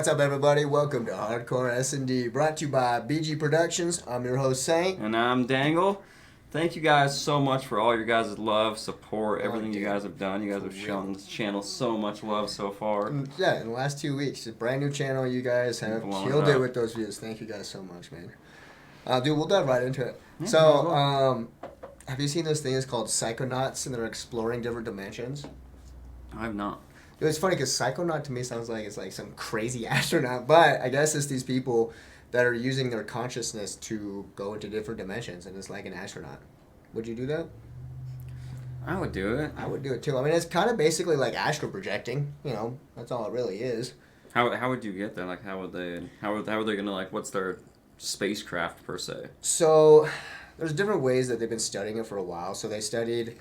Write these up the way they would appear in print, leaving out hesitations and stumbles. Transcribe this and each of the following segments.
What's up, everybody? Welcome to Hardcore S&D, brought to you by BG Productions. I'm your host, Saint. And I'm Dangle. Thank you guys so much for all your guys' love, support, everything you guys have done. You guys have shown this channel so much love so far. Yeah, in the last 2 weeks, a brand new channel. You guys have killed it with those views. Thank you guys so much, man. Dude, we'll dive right into it. Yeah, so, have you seen those things called Psychonauts, and they're exploring different dimensions? I have not. It was funny because Psychonaut to me sounds like it's like some crazy astronaut, but I guess it's these people that are using their consciousness to go into different dimensions, and it's like an astronaut. Would you do that? I would do it. I would do it too. I mean, it's kind of basically like astral projecting. You know, that's all it really is. How would you get there? Like, how are they gonna, like, what's their spacecraft per se? So, there's different ways that they've been studying it for a while. So they studied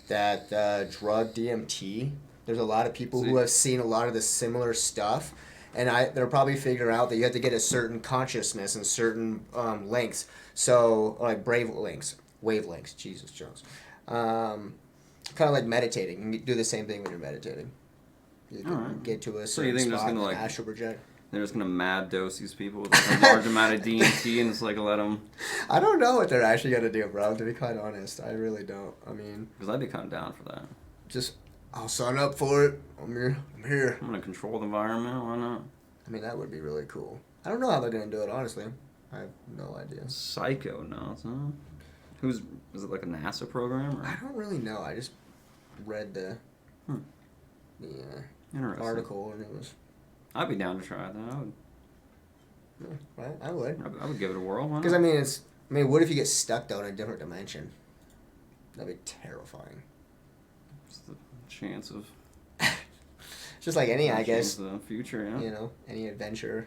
that drug DMT. There's a lot of people who have seen a lot of the similar stuff, and they're probably figuring out that you have to get a certain consciousness and certain lengths. So, like wavelengths, Jesus Jones. Kind of like meditating. You do the same thing when you're meditating. You can get to a certain spot and astral project. They're just gonna mad dose these people with like a large amount of DMT and it's like let them. I don't know what they're actually gonna do, bro. To be quite honest, I really don't. I mean, because I'd be kind of down for that. I'll sign up for it. I'm here. I'm gonna control the environment. Why not? I mean, that would be really cool. I don't know how they're gonna do it, honestly. I have no idea. Psychonauts, huh? Is it like a NASA program? Or? I don't really know. I just read the article and it was. I'd be down to try that. I would. Yeah, right? I would. I would give it a whirl. Because I mean, what if you get stuck down in a different dimension? That'd be terrifying. What's the chance of? Just like any, I guess. The future, yeah. You know, any adventure.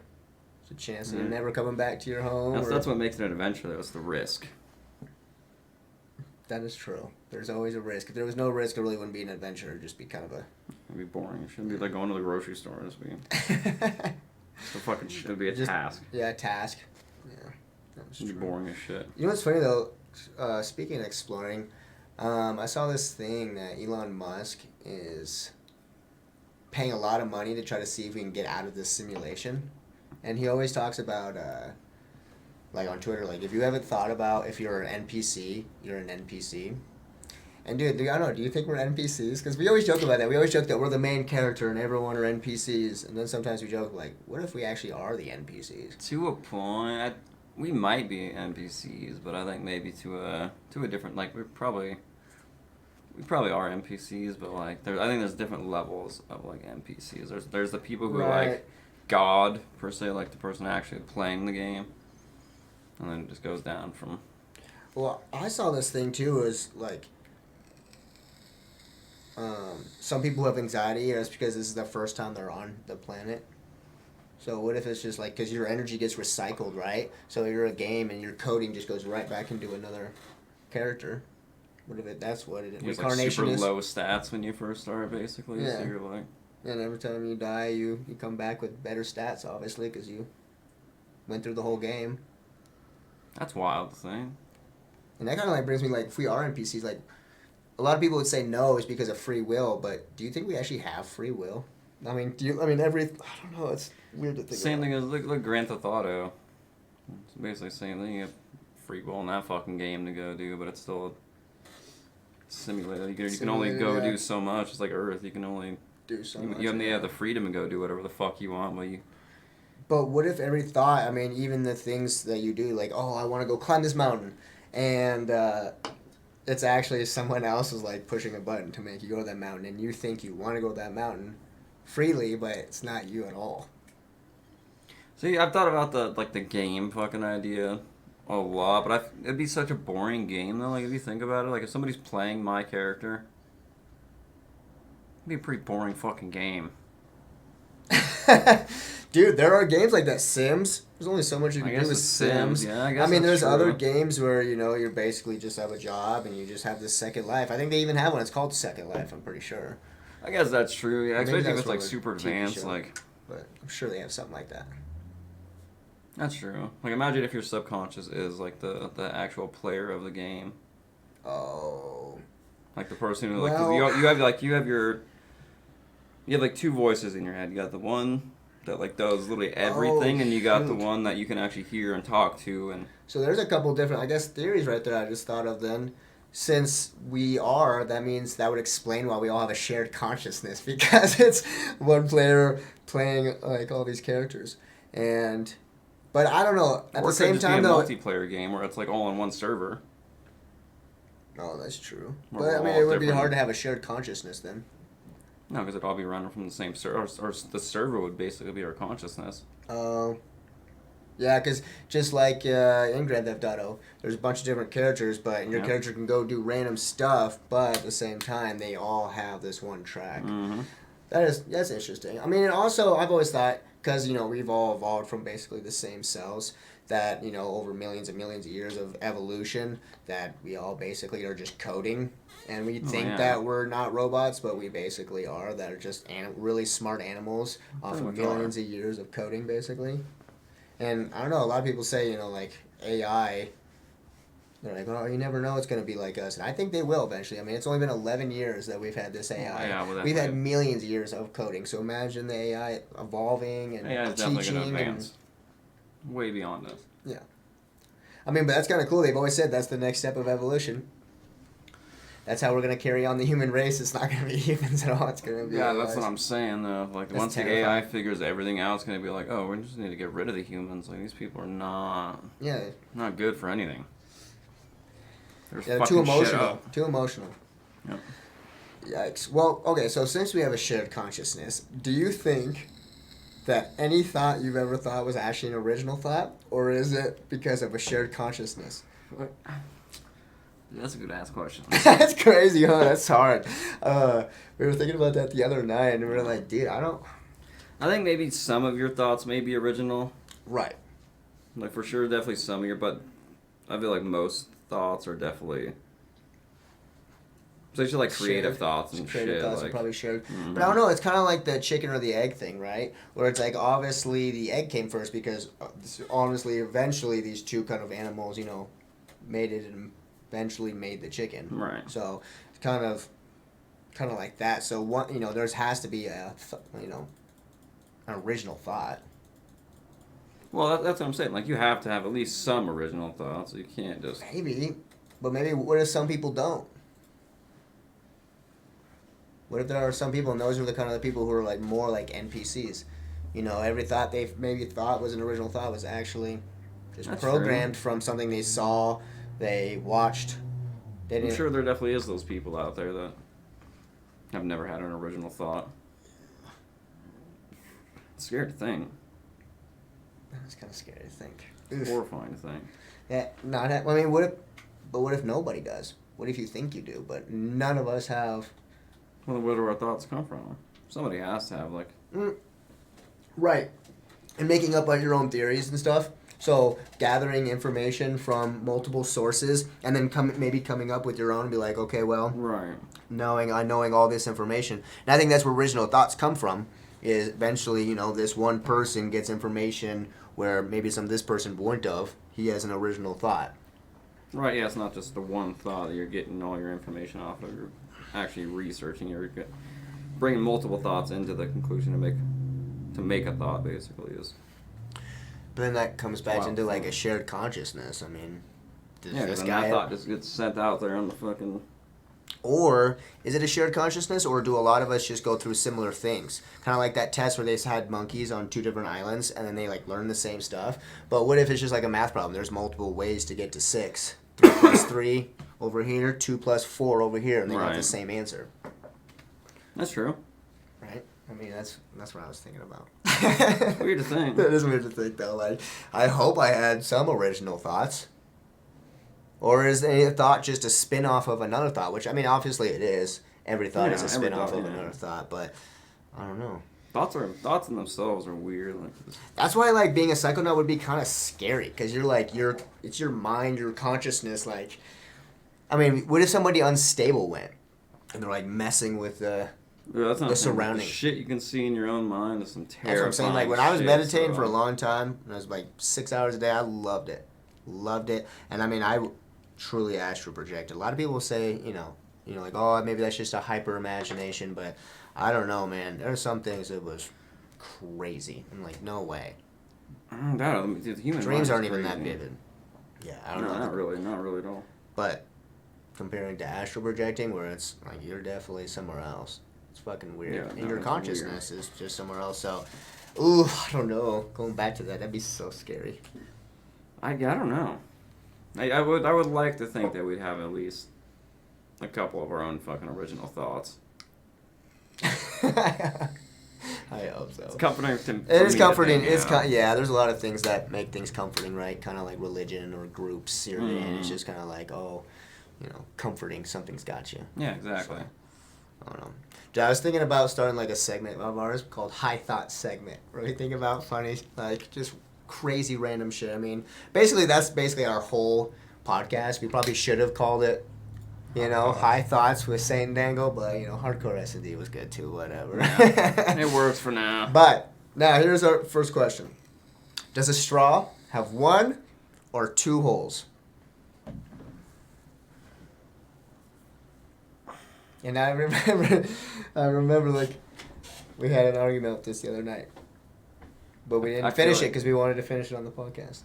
There's a chance of never coming back to your home. That's what makes it an adventure, though. It's the risk. That is true. There's always a risk. If there was no risk, it really wouldn't be an adventure. It'd just be kind of a... It'd be boring. It shouldn't be like going to the grocery store. It'd be a task. Yeah, a task. Yeah. It'd be boring as shit. You know what's funny, though? Speaking of exploring, I saw this thing that Elon Musk is paying a lot of money to try to see if we can get out of this simulation. And he always talks about... like on Twitter, like if you haven't thought about if you're an NPC, you're an NPC. And dude, I don't know, do you think we're NPCs? Because we always joke about that. We always joke that we're the main character and everyone are NPCs. And then sometimes we joke like, what if we actually are the NPCs? To a point, we might be NPCs, but I think maybe to a different, like we probably are NPCs, but like I think there's different levels of like NPCs. There's the people who are like God per se, like the person actually playing the game. And then it just goes down from... Well, I saw this thing, too, is, like... some people have anxiety, and it's because this is the first time they're on the planet. So what if it's just, like... Because your energy gets recycled, right? So you're a game, and your coding just goes right back into another character. What if that's what it is? Reincarnation like super low stats when you first start, basically. Yeah. So you're like... And every time you die, you come back with better stats, obviously, because you went through the whole game. That's wild to think. And that kind of like brings me like, if we are NPCs, like, a lot of people would say no, it's because of free will, but do you think we actually have free will? I mean, I don't know, it's weird to think Same thing as, look, Grand Theft Auto. It's basically the same thing. You have free will in that fucking game to go do, but it's still a simulator. You can only go do so much. It's like Earth. You can only do so much. You only have the freedom to go do whatever the fuck you want, but you... But what if every thought, I mean, even the things that you do, like, oh, I want to go climb this mountain, and it's actually someone else is, like, pushing a button to make you go to that mountain, and you think you want to go to that mountain freely, but it's not you at all. See, I've thought about the game fucking idea a lot, but it'd be such a boring game, though, like, if you think about it. Like, if somebody's playing my character, it'd be a pretty boring fucking game. Dude, there are games like that. Sims. There's only so much you can do with Sims. Yeah, I guess there's other games where, you basically just have a job and you just have this second life. I think they even have one. It's called Second Life, I'm pretty sure. I guess that's true, yeah. Especially if it's like super advanced, like... But I'm sure they have something like that. That's true. Like, imagine if your subconscious is like the actual player of the game. Oh. Like the person who, like, you have like two voices in your head. You got the one that like does literally everything, Oh, and you got the shoot. one that you can actually hear and talk to, and So there's a couple different, I guess, theories right there I just thought of then. Since we are, that means that would explain why we all have a shared consciousness because it's one player playing like all these characters. And, but I don't know. At or the it could same just be a time, though, multiplayer game where it's like all on one server. oh, that's true. Where But I we're mean, all it would be hard different. to have a shared consciousness then. No, because it'd all be running from the same server, or the server would basically be our consciousness. Oh, yeah, because just like in Grand Theft Auto, there's a bunch of different characters, but your Yep. character can go do random stuff, but at the same time, they all have this one track. Mm-hmm. That's interesting. I mean, and also I've always thought because we've all evolved from basically the same cells that over millions and millions of years of evolution that we all basically are just coding, and we think yeah. that we're not robots, but we basically are. That are just really smart animals off Pretty of much are. millions of years of coding, basically. And I don't know. A lot of people say like AI. They're like, oh, you never know it's going to be like us. And I think they will eventually. I mean, it's only been 11 years that we've had this AI. Yeah, well, We've had definitely. millions of years of coding. So imagine the AI evolving and AI is definitely going to teaching. advance way beyond this. Yeah. I mean, but that's kind of cool. They've always said that's the next step of evolution. That's how we're going to carry on the human race. It's not going to be humans at all. It's going to be Yeah, that's AIs. what I'm saying though. Like That's once the terrifying. AI figures everything out, it's gonna be like, oh, we just need to get rid of the humans. Like these people are Yeah. not good for anything. They're Yeah, fucking too shit emotional. up. Too emotional. Yep. Yikes. Well, okay, so since we have a shared consciousness, do you think that any thought you've ever thought was actually an original thought? Or is it because of a shared consciousness? That's a good ass question. That's crazy, huh? That's hard. We were thinking about that the other night, and we were like, dude, I don't... I think maybe some of your thoughts may be original. Right. Like for sure, definitely some of your, but I feel like most thoughts are definitely. Especially like creative Shared. thoughts and Creative shit. thoughts Like, are probably shared. mhm. But I don't know, it's kind of like the chicken or the egg thing, right? Where it's like, obviously, the egg came first because, honestly, eventually, these two kind of animals, made it and eventually made the chicken. Right. So, it's kind of like that. So, one, there has to be an original thought. Well, that's what I'm saying. Like you have to have at least some original thoughts. You can't just. Maybe. But maybe, what if some people don't? What if there are some people, and those are the kind of the people who are like more like NPCs? Every thought they maybe thought was an original thought was actually just That's programmed from something they saw, they watched. They I'm didn't. sure there definitely is those people out there that have never had an original thought. It's scary to think. It's kind of scary to think. Horrifying to think. Yeah, not. I mean, what if nobody does? What if you think you do, but none of us have? Well, where do our thoughts come from? Somebody has to have like. Right. And making up your own theories and stuff. So gathering information from multiple sources and then maybe coming up with your own and be like, okay, well, Right. knowing all this information. And I think that's where original thoughts come from. Is eventually, this one person gets information where maybe this person wouldn't have. He has an original thought. Right. Yeah. It's not just the one thought that you're getting all your information off of. You're actually researching. You're bringing multiple thoughts into the conclusion to make a thought. Basically, is. But then that comes back Wow. into like a shared consciousness. I mean, does Yeah. this Because guy that thought just gets sent out there on the fucking. Or is it a shared consciousness, or do a lot of us just go through similar things? Kind of like that test where they had monkeys on two different islands, and then they like learn the same stuff. But what if it's just like a math problem? There's multiple ways to get to 6. 3 plus 3 over here, 2 plus 4 over here, and they have the Right. same answer. That's true. Right? I mean, that's what I was thinking about. It's weird to think. That is weird to think, though. Like, I hope I had some original thoughts. Or is any thought just a spin-off of another thought? Which, I mean, obviously it is. Every thought is a every spin-off thought, of yeah. another thought, but I don't know. Thoughts in themselves are weird. Like, That's why, like, being a psychonaut would be kind of scary, because you're, like, it's your mind, your consciousness, like... I mean, what if somebody unstable went? And they're, like, messing with yeah, that's not the the surroundings. shit you can see in your own mind is some terrifying. That's what I'm saying. Like, when I was shit, meditating so- for a long time, and I was, like, 6 hours a day, I loved it. Loved it. And, I mean, I truly astral projected. A lot of people will say, like, oh, maybe that's just a hyper imagination, but I don't know, man. There are some things that was crazy. I'm like, no way. Dude, human Dreams mind aren't is even that crazy. vivid. Yeah, I don't No, know. not really at all. But comparing to astral projecting, where it's like you're definitely somewhere else. It's fucking weird. Yeah, And no, your it's consciousness is just somewhere else. So, ooh, I don't know. Going back to that'd be so scary. I don't know. I would like to think that we'd have at least a couple of our own fucking original thoughts. I hope so. It's comforting. It is comforting. It's Yeah. There's a lot of things that make things comforting, right? Kind of like religion or groups you're in. It's just kind of like, oh, comforting. Something's got you. Yeah, exactly. So, I don't know. I was thinking about starting like a segment of ours called High Thought Segment, where we think about funny, like just crazy random shit. I mean, that's basically our whole podcast. We probably should have called it, High Thoughts with Saint Dangle, but Hardcore S&D was good too. Whatever. Yeah, it works for now. But now here's our first question: does a straw have one or two holes? And I remember like we had an argument with this the other night, but we didn't finish it because we wanted to finish it on the podcast.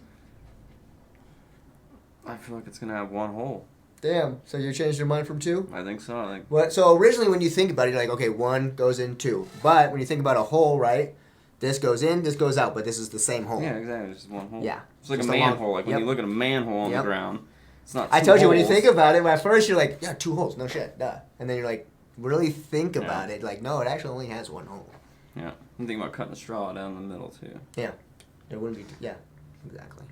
I feel like it's gonna have one hole. Damn. So you changed your mind from two? I think so. What? So originally, when you think about it, you're like, okay, one goes in, two. But when you think about a hole, right? This goes in, this goes out, but this is the same hole. Yeah, exactly. It's just one hole. Yeah. It's like Just a a long- manhole. Like when you look at a manhole on the ground, it's not. I two told you when you holes. think about it, at first you're like, yeah, two holes, no shit, duh. And then you're like, really think about it, like, no, it actually only has one hole. Yeah. I'm thinking about cutting a straw down the middle too. Yeah. It wouldn't be. Yeah. Exactly.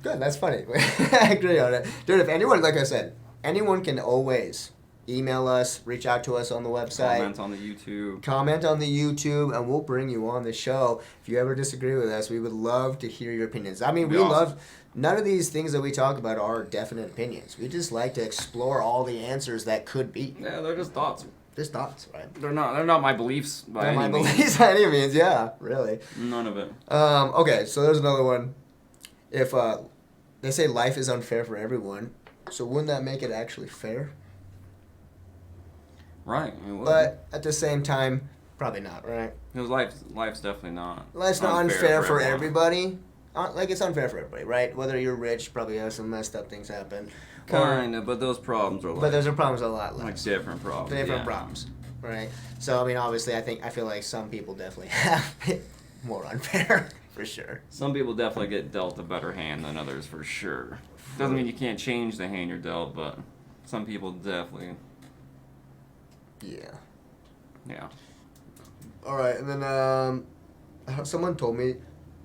Good. That's funny. I agree on it, dude. If anyone, like I said, anyone can always email us, reach out to us on the website, Comment on the YouTube, and we'll bring you on the show. If you ever disagree with us, we would love to hear your opinions. I mean, we love. None of these things that we talk about are definite opinions. We just like to explore all the answers that could be. Yeah, they're just thoughts. Just thoughts, right? They're not my beliefs by any means. Beliefs by any means, yeah, really. None of it. Okay, so there's another one. If they say life is unfair for everyone, so wouldn't that make it actually fair? Right. But at the same time, probably not, right? Because life's definitely not. Life's not unfair for everyone. everybody. Like, it's unfair for everybody, right? Whether you're rich, probably have some messed up things happen. Kind of, but those problems are But those are problems a lot less. like different problems. Different problems, right? So, I mean, obviously, I feel like some people definitely have it more unfair, for sure. Some people definitely get dealt a better hand than others, for sure. Doesn't mean you can't change the hand you're dealt, but some people definitely. Yeah. Yeah. All right, and then someone told me,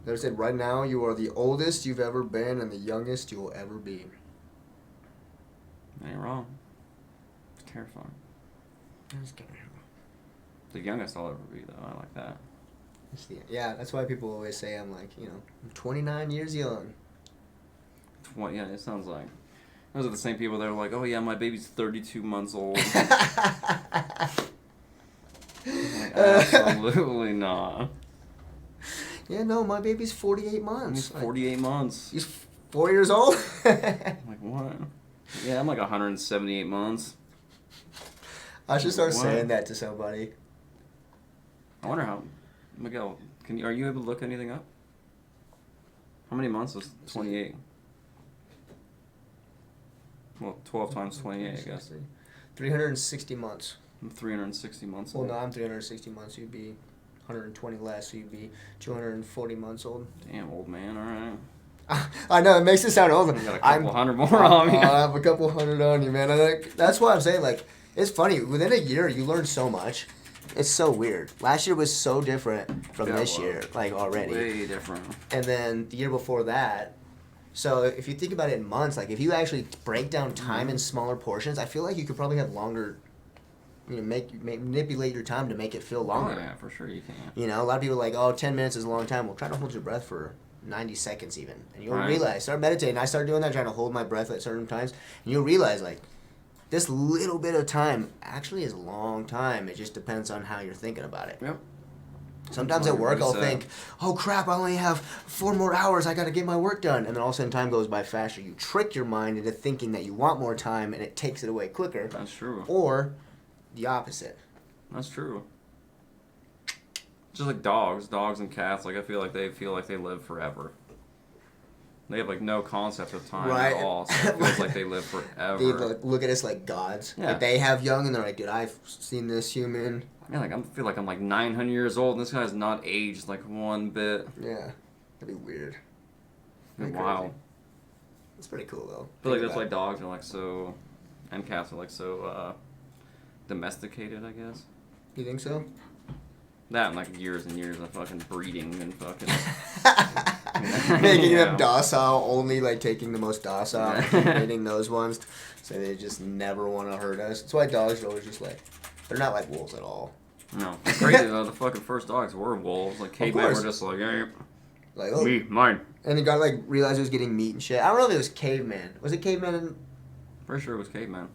they said, right now you are the oldest you've ever been and the youngest you will ever be. Ain't wrong. It's terrifying. That's kind of The youngest I'll ever be, though. I like that. Yeah, that's why people always say I'm like, I'm 29 years young. Yeah, it sounds like. Those are the same people that are like, oh yeah, my baby's 32 months old. Like, absolutely not. Yeah, no, my baby's 48 months. He's 48 months. He's 4 years old? I'm like, what? Yeah, I'm like 178 months. I should start What? saying that to somebody. I wonder how. Miguel, are you able to look anything up? How many months is 28? Well, 12 times 28, I guess. 360 months. I'm 360 months Well, old. no, I'm 360 months. You'd be 120 less, so you'd be 240 months old. Damn, old man, alright. I know, it makes it sound old. You got a couple hundred more on me. I have a couple hundred on you, man. That's why I'm saying, like, it's funny. Within a year, you learn so much. It's so weird. Last year was so different from this year, like, already. Way different. And then the year before that. So if you think about it in months, like, if you actually break down time in smaller portions, I feel like you could probably have longer, manipulate your time to make it feel longer. Oh, yeah, for sure you can. A lot of people are like, oh, 10 minutes is a long time. Well, try to hold your breath for 90 seconds even. And you'll realize, start meditating. I started doing that, trying to hold my breath at certain times. And you'll realize, like, this little bit of time actually is a long time. It just depends on how you're thinking about it. Yep. Sometimes at work I'll think, oh crap, I only have 4 more hours. I got to get my work done. And then all of a sudden time goes by faster. You trick your mind into thinking that you want more time and it takes it away quicker. That's true. Or the opposite. That's true. Just like dogs and cats. Like I feel like they live forever. They have like no concept of time Right. at all. So it feels like they live forever. They look at us like gods. Yeah. Like they have young, and they're like, dude, I've seen this human. Yeah, like I feel like I'm like 900 years old, and this guy's not aged like one bit. Yeah, that'd be weird. Wow. It's pretty cool though. I feel like that's why dogs are like so, and cats are like so domesticated, I guess. You think so? That and like years and years of fucking breeding and fucking making them docile, only like taking the most docile, and hitting those ones, so they just never want to hurt us. That's why dogs are always just like, they're not like wolves at all. No, it's crazy though. The fucking first dogs were wolves. Like cavemen were just like, hey, like oh, me, mine. And the guy like realized he was getting meat and shit. I don't know if it was caveman. Was it caveman? Pretty sure it was caveman.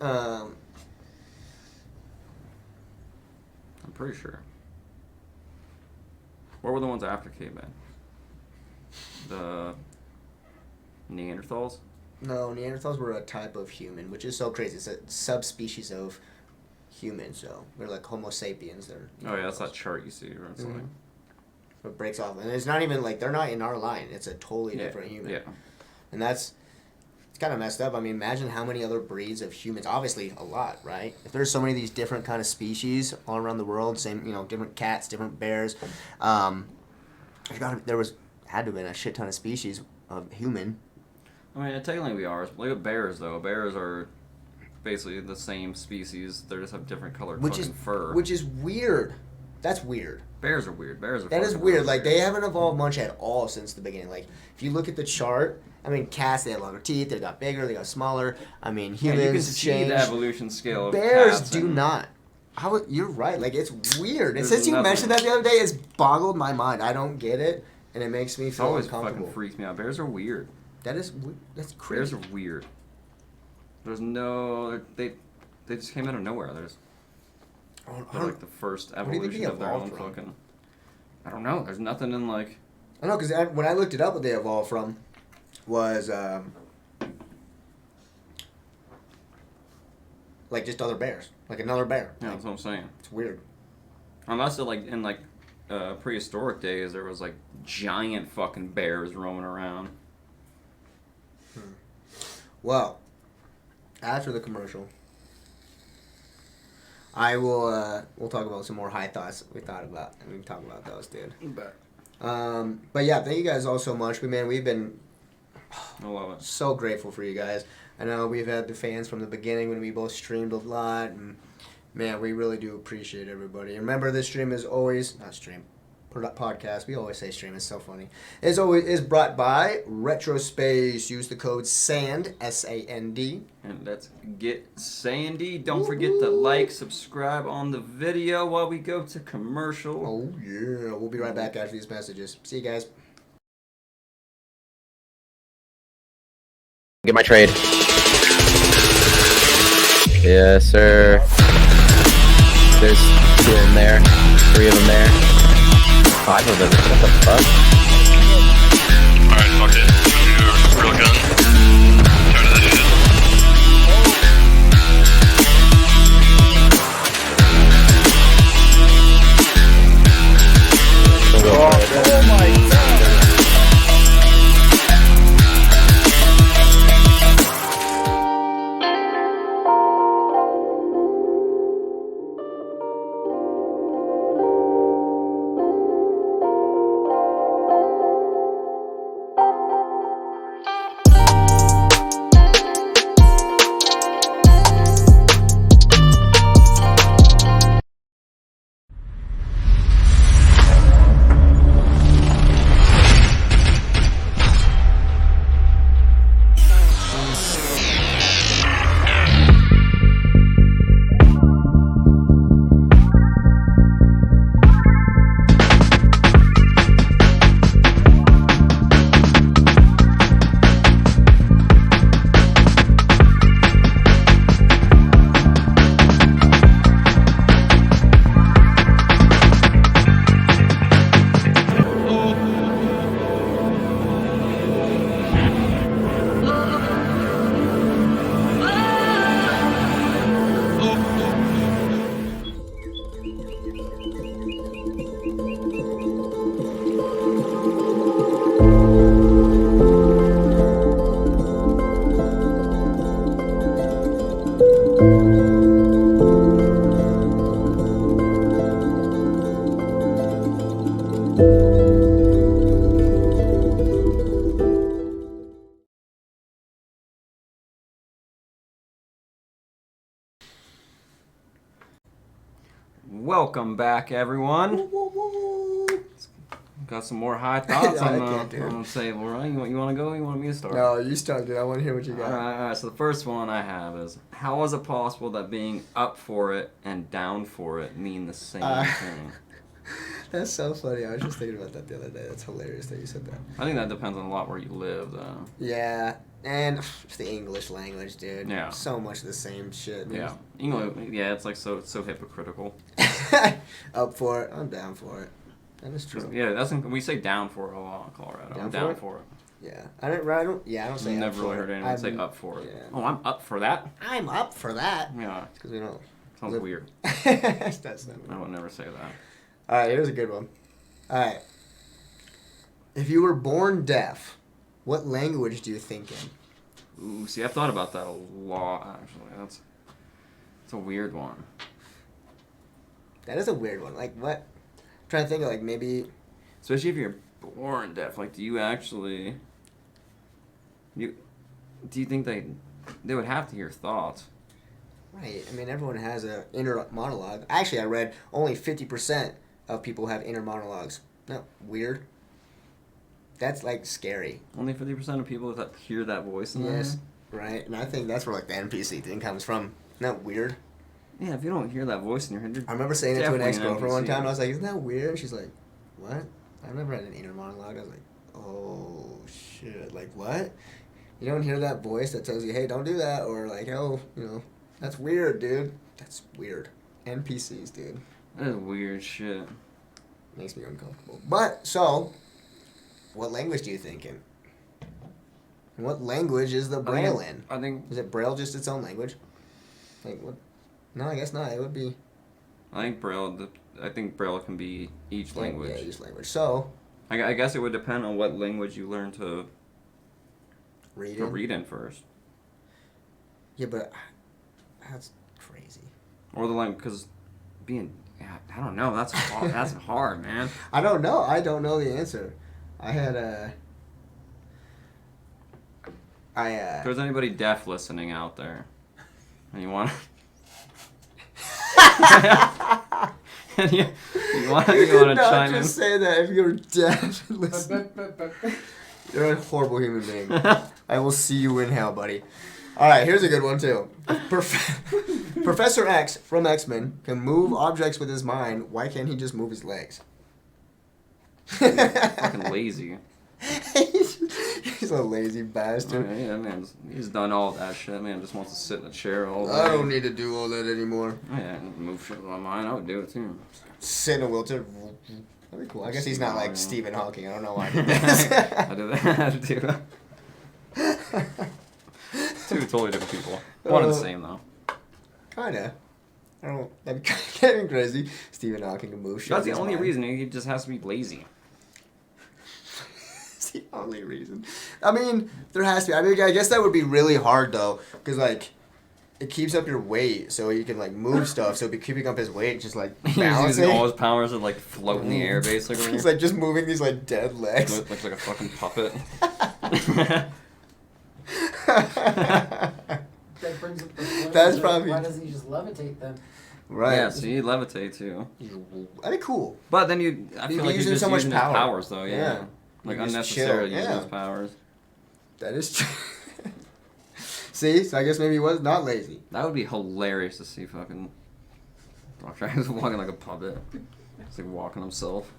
Um. I'm pretty sure. What were the ones after caveman? The Neanderthals? No, Neanderthals were a type of human, which is so crazy. It's a subspecies of human, so they're like Homo sapiens. They're Oh yeah, that's that chart you see where it's like. So it breaks off, and it's not even like they're not in our line. It's a totally different human. Yeah. And it's kind of messed up. I mean, imagine how many other breeds of humans. Obviously, a lot, right? If there's so many of these different kind of species all around the world, same, different cats, different bears. There had to have been a shit ton of species of human. I mean, technically we are. Look at bears, though. Bears are basically the same species. They just have different colored fur. Which is weird. That's weird. Bears are weird. That is weird. Like, they haven't evolved much at all since the beginning. Like, if you look at the chart, I mean, cats, they have longer teeth, they got bigger, they got smaller. I mean, humans you can see change. the evolution scale of Bears cats do not. You're right. Like, it's weird. And There's since you nothing. mentioned that the other day, it's boggled my mind. I don't get it, and it makes me It feel always uncomfortable. fucking freaks me out. Bears are weird. That's crazy. Bears are weird. There's no... They just came out of nowhere. They're like the first evolution of their own fucking... I don't know. There's nothing in like... I know, because when I looked it up, what they evolved from was like just other bears, like another bear. Yeah, that's what I'm saying. It's weird. Unless like in like prehistoric days, there was like giant fucking bears roaming around. Well, after the commercial, I will. We'll talk about some more high thoughts we thought about, and we can talk about those, dude. But yeah, thank you guys all so much. We've been I love it. so grateful for you guys. I know we've had the fans from the beginning when we both streamed a lot, and man, we really do appreciate everybody. And remember, this stream is always not stream. Podcast. We always say stream. It's so funny. As always, is brought by Retrospace. Use the code SAND SAND. And let's get Sandy. Don't forget to like, subscribe on the video while we go to commercial. Oh yeah, we'll be right back after these messages. See you guys. Get my trade. Yes, sir. There's 2 of them there, 3 of them there. 5 of them. What the fuck? Alright, fuck it. Real gun. Turn to the shit. Oh my god. Welcome back, everyone. Got some more high thoughts I on can't do the table, right? You want to go? You want me to start? No, you start, dude. I want to hear what you got. All right. So the first one I have is, how is it possible that being up for it and down for it mean the same thing? That's so funny. I was just thinking about that the other day. That's hilarious that you said that. I think that depends on a lot where you live, though. Yeah, and it's the English language, dude. Yeah. So much of the same shit. Yeah. English. Yeah, it's like so hypocritical. Up for it. I'm down for it. That is true. Yeah, we say down for it a lot in Colorado. I'm down for it. Yeah, I don't say. I've up never really for heard it. anyone say up for it. Yeah. Oh, I'm up for that. I'm up for that. Yeah. Because we don't. Sounds weird. That's not. I would never say that. All right, here's a good one. All right. If you were born deaf, what language do you think in? Ooh, see, I've thought about that a lot, actually. That's a weird one. That is a weird one. Like, what? I'm trying to think of, like, maybe... Especially if you're born deaf. Like, do you actually... Do you think they would have to hear thoughts? Right. I mean, everyone has an inner monologue. Actually, I read only 50% of people have inner monologues. No, weird. That's, like, scary. Only 50% of people that hear that voice in Yes. Right. And I think that's where, like, the NPC thing comes from. Isn't that weird? Yeah, if you don't hear that voice in your head, you're I remember saying it to an definitely ex-girlfriend one NPC. time, and I was like, isn't that weird? And she's like, what? I've never had an inner monologue. I was like, oh, shit. Like, what? You don't hear that voice that tells you, hey, don't do that, or like, oh, you know, that's weird, dude. That's weird. NPCs, dude. That is weird shit. Makes me uncomfortable. But, so, what language do you think in? What language is the Braille in? I think Is it Braille just its own language? Like, what? No, I guess not. It would be... I think Braille can be each language. Yeah, each language. So... I guess it would depend on what language you learn to read in first. Yeah, but that's crazy. Or the language, because I don't know. That's hard. That's hard, man. I don't know. I don't know the answer. I had If there's anybody deaf listening out there, and you want and you want to no, chime in. just say that if you're deaf, listen. You're a horrible human being. I will see you in hell, buddy. All right, here's a good one too. Professor X from X-Men can move objects with his mind. Why can't he just move his legs? Fucking lazy. He's a lazy bastard. Okay, yeah, man. He's done all that shit. Man, just wants to sit in a chair all day. I don't need to do all that anymore. Yeah, move shit with my mind. I would do it too. Sit in a wheelchair. That'd be cool. I guess he's not like Yeah. Stephen Hawking. I don't know why he does. I do that. Two totally different people. One and the same though. Kinda. I don't. That'd be kind of crazy. Stephen Hawking can move shit. That's with the his only mind. reason. He just has to be lazy. It's the only reason. I mean, there has to be. I mean, I guess that would be really hard though, because like, it keeps up your weight, so you can like move stuff. So it'd be keeping up his weight, just like He's balancing. using all his powers to like float in the air, basically. He's like just moving these like dead legs. Looks like a fucking puppet. That brings up the point. That's of, probably- Why doesn't he just levitate then? Right. Yeah, so you levitate too. That'd be cool. But then I You'd feel be like you're using just so much using his power. powers though. Yeah. Yeah. Like You just unnecessarily chill, using yeah. his powers. That is true. See, so I guess maybe he was not lazy. That would be hilarious to see fucking Dr. Axe walking like a puppet. He's like walking himself.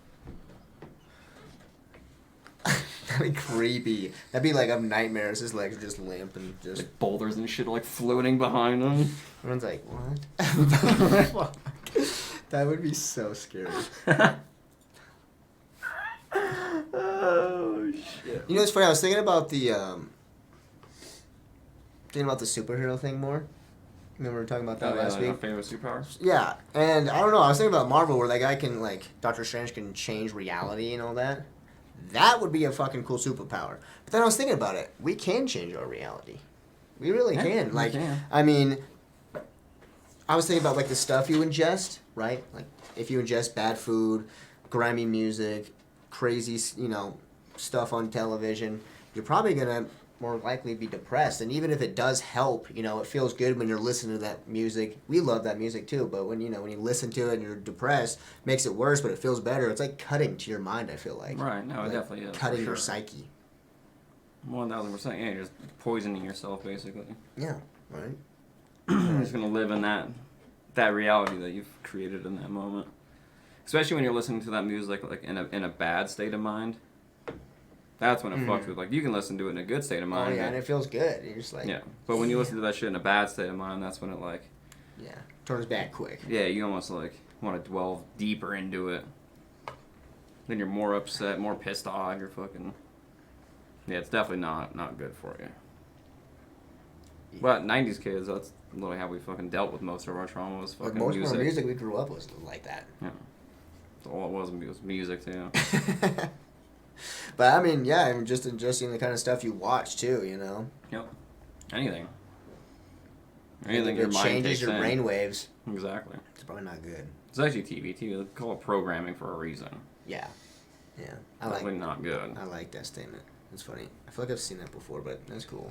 That'd be creepy. That'd be like a nightmares. His legs just limp and just. Like boulders and shit are like floating behind him. Everyone's like, what? Fuck. That would be so scary. Oh shit. You know, it's funny. I was thinking about the superhero thing more. Remember we were talking about that last Our week? favorite superpowers. Yeah, and I don't know. I was thinking about Marvel, where that guy can like Doctor Strange can change reality and all that. That would be a fucking cool superpower. But then I was thinking about it. We can change our reality. We really Yeah, can. we Like, can. I mean, I was thinking about like the stuff you ingest, right? Like if you ingest bad food, grimy music, crazy, stuff on television, you're probably gonna more likely to be depressed. And even if it does help, you know, it feels good when you're listening to that music. We love that music too, but when you listen to it and you're depressed, it makes it worse, but it feels better. It's like cutting to your mind, I feel like. Right, no, it Like definitely is. cutting for your sure. psyche. 1000%. Yeah, you're just poisoning yourself, basically. Yeah, right? You're just gonna live in that reality that you've created in that moment. Especially when you're listening to that music like in a bad state of mind. That's when it fucks with. Like, you can listen to it in a good state of Oh, mind. yeah, and it feels good. You're just like... Yeah, but when you listen to that shit in a bad state of mind, that's when it, like... Yeah, turns bad quick. Yeah, you almost, like, want to delve deeper into it. Then you're more upset, more pissed off, you're fucking... Yeah, it's definitely not good for you. But 90s kids, that's literally how we fucking dealt with most of our trauma, was Like fucking most music. of our music we grew up was like that. Yeah. That's all it was music, too. But I mean, yeah, I mean, just adjusting the kind of stuff you watch too, you know. Yep. Anything. Anything your that mind changes takes your in. brain waves. Exactly. It's probably not good. It's actually TV, too. They call it programming for a reason. Yeah, yeah. Probably not good. I like that statement. It's funny. I feel like I've seen that before, but that's cool.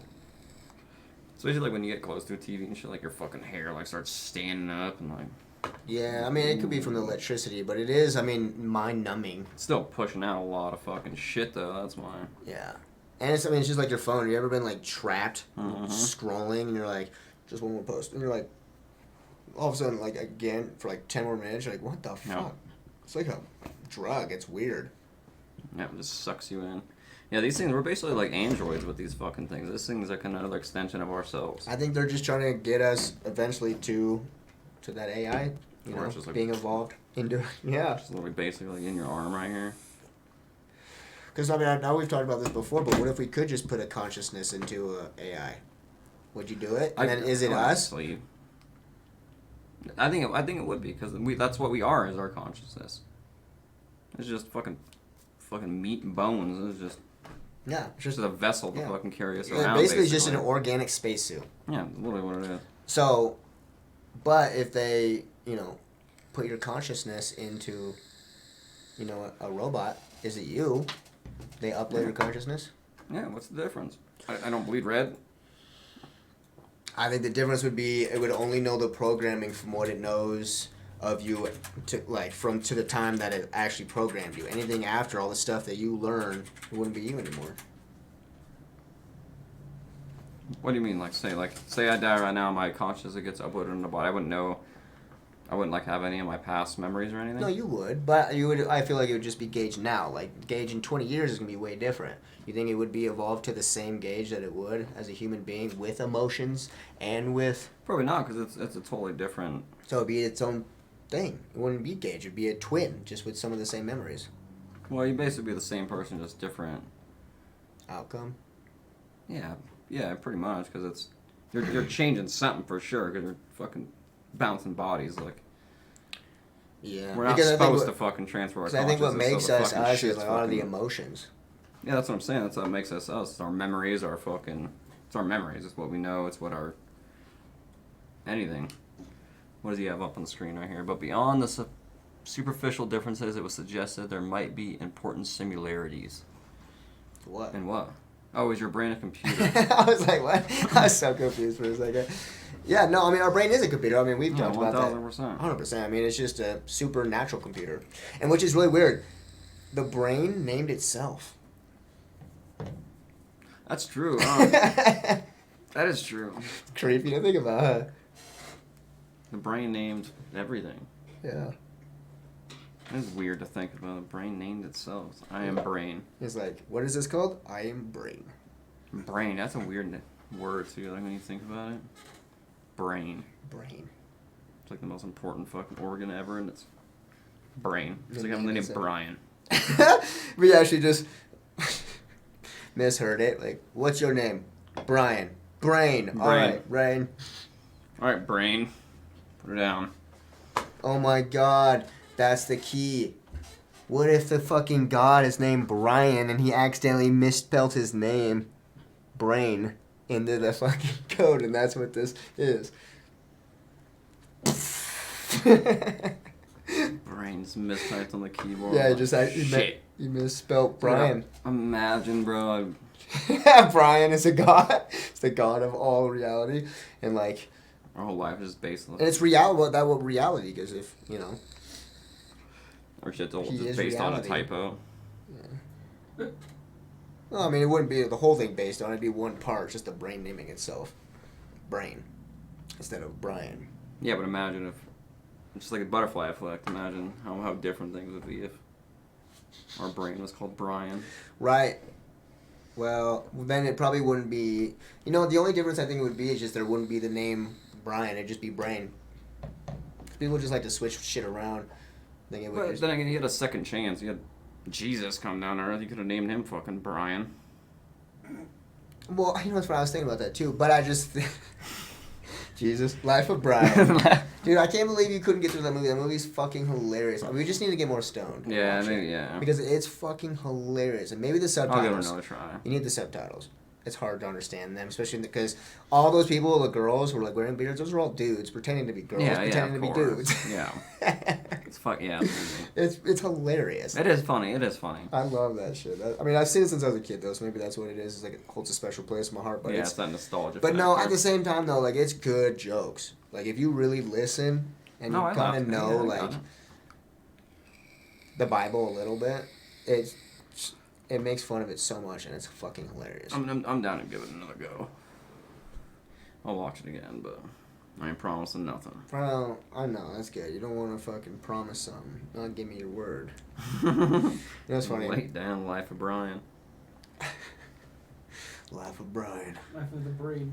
Especially, like, when you get close to a TV and shit, like, your fucking hair, like, starts standing up and, like... Yeah, I mean, it could be from the electricity, but it is, I mean, mind-numbing. It's still pushing out a lot of fucking shit, though. That's why. Yeah. And it's, I mean, it's just like your phone. Have you ever been, like, trapped Mhm. scrolling, and you're like, just one more post, and you're like, all of a sudden, like, again, for, like, 10 more minutes, you're like, what the Yeah. fuck? It's like a drug. It's weird. Yeah, it just sucks you in. Yeah, these things, we're basically like androids with these fucking things. This thing's like another extension of ourselves. I think they're just trying to get us eventually to that AI, you Or know, it's just like- being evolved into, yeah. Just literally basically like in your arm right here. Because, I mean, I know we've talked about this before, but what if we could just put a consciousness into a AI? Would you do it? And then is it us? Honestly, I think it would be, because that's what we are, is our consciousness. It's just fucking meat and bones. It's just Yeah. just a vessel to Yeah. fucking carry us Yeah, around. basically just an organic spacesuit. Yeah, literally what it is. So, but if they, you know, put your consciousness into, you know, a robot, is it you? They upload your consciousness? Yeah, what's the difference? I don't bleed red. I think the difference would be it would only know the programming from what it knows of you to to the time that it actually programmed you. Anything after all the stuff that you learn, it wouldn't be you anymore. What do you mean? Like say I die right now, my consciousness gets uploaded in the body. I wouldn't know. I wouldn't like have any of my past memories or anything. No, you would, but you would. I feel like it would just be Gage now. Like Gage in 20 years is gonna be way different. You think it would be evolved to the same Gage that it would as a human being with emotions and with? Probably not, because it's a totally different. So it'd be its own thing. It wouldn't be Gage. It'd be a twin, just with some of the same memories. Well, you basically be the same person, just different. Outcome. Yeah, pretty much, because it's you're changing something for sure, because you're fucking bouncing bodies. Like, Yeah. we're not Because I think supposed to what- fucking transfer our 'cause I think what consciousness, makes so the us fucking us is shit's like a lot of the fucking- emotions. Yeah, that's what I'm saying. That's what makes us us. It's our memories, our fucking. It's our memories. It's what we know. It's what our. Anything. What does he have up on the screen right here? But beyond the superficial differences, it was suggested there might be important similarities. What? In what? Oh, is your brain a computer? I was like, what? I was so confused for a second. Yeah, no, I mean, our brain is a computer. I mean, we've talked about that. 1000%. 100%. I mean, it's just a supernatural computer. And which is really weird. The brain named itself. That's true. That is true. Creepy to think about, huh? The brain named everything. Yeah. It's weird to think about. The brain named itself. I am brain. It's like, what is this called? I am brain. Brain. That's a weird word too. Like when you think about it. Brain. Brain. It's like the most important fucking organ ever, and it's brain. It's The like I'm name the name is it. Brian. We actually just misheard it. Like, what's your name? Brian. Brain. All right, brain. All right, brain. Put her down. Oh my god, that's the key. What if the fucking god is named Brian and he accidentally misspelled his name, brain, into the fucking code, and that's what this is? Brain's mistyped on the keyboard. Yeah, he just Shit. You misspelled Brian. Imagine, bro. Brian is a god. It's the god of all reality, and like, Our whole life is just based on. and it's reality. Well, that what reality? Because if you know, Our shit's all He just is based on a reality. typo. well, I mean, it wouldn't be the whole thing based on. It'd be one part, just the brain naming itself, brain, instead of Brian. Yeah, but imagine if. It's just like a butterfly effect. Imagine how different things would be if our brain was called Brian. Right. Well, then it probably wouldn't be. You know, the only difference I think it would be is just there wouldn't be the name Brian. It'd just be Brain. People just like to switch shit around. I think it would But just. then again, he had a second chance. He had Jesus come down to Earth. You could have named him fucking Brian. Well, you know, that's what I was thinking about that too. But I just. Jesus, Life of Brian. Dude, I can't believe you couldn't get through that movie. That movie's fucking hilarious. We just need to get more stoned. and Yeah, watch it. maybe, yeah. Because it's fucking hilarious. And maybe the I'll give it subtitles. another try. You need the subtitles. It's hard to understand them, especially because all those people, the girls who were like wearing beards, those are all dudes pretending to be girls, pretending to of be course. dudes. Yeah. It's fuck yeah. It's hilarious. It is funny. It is funny. I love that shit. I mean, I've seen it since I was a kid though, so maybe that's what it is. It's like it holds a special place in my heart. But Yeah, it's it's that nostalgia. but no, factor. at the same time though, like it's good jokes. Like if you really listen and No, you I kind of laughed. know Yeah, I like got it. the Bible a little bit, it makes fun of it so much, and it's fucking hilarious. I'm down to give it another go. I'll watch it again, but I ain't promising nothing. Well, I know, that's good. You don't want to fucking promise something. Not give me your word. You know what's funny? Lay down, Life of Brian. Life of Brian. Life of the breed.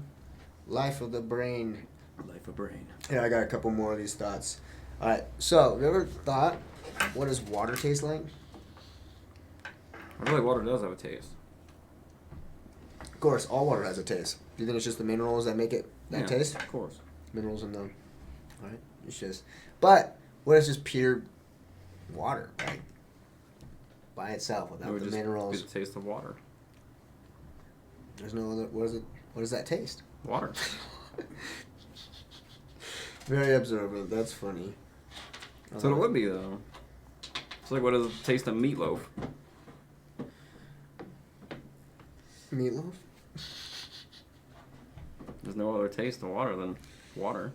Life of the brain. Life of Brain. Yeah, I got a couple more of these thoughts. Alright, so, have you ever thought, what does water taste like? I feel like water does have a taste. Of course, all water has a taste. Do you think it's just the minerals that make it that Yeah, taste? Of course. Minerals in them. Alright, it's just. But, what is just pure water? Like, by itself, It without would the just minerals. be the taste of water. There's no other. What is it? What does that taste? Water. Very observant. That's funny. That's what it would be, though. It's like, what does it taste of meatloaf? Meatloaf? There's no other taste of water than water.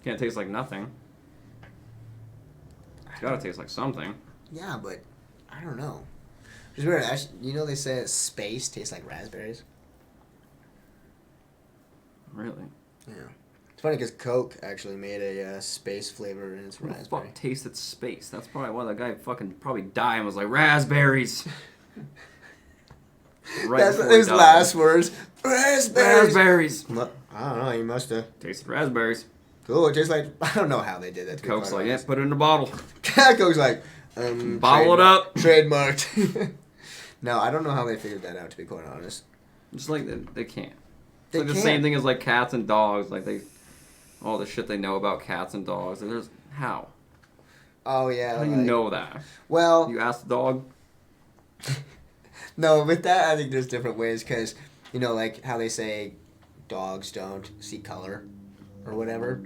Can't taste like nothing. It's gotta taste like something. Yeah, but I don't know. It's weird. Actually, you know they say that space tastes like raspberries. Really? Yeah. It's funny because Coke actually made a space flavor in its Who the raspberry. fuck tasted space? That's probably why that guy fucking probably died and was like, raspberries! Right That's before he his died. last words. Raspberries. Raspberries! I don't know. He must have. Tasted raspberries. Cool. It tastes like I don't know how they did that. To be Coke's quite like, yeah, honest. put it in a bottle. Coke's like, Bottle it up. Trademarked. No, I don't know how they figured that out. To be quite honest. Just like, they can't. It's They like the can't. same thing as like cats and dogs. Like all the shit they know about cats and dogs. And there's, how? Oh yeah. How do you like- know that? Well, You ask the dog? no, with that I think there's different ways because, you know, like how they say dogs don't see color or whatever.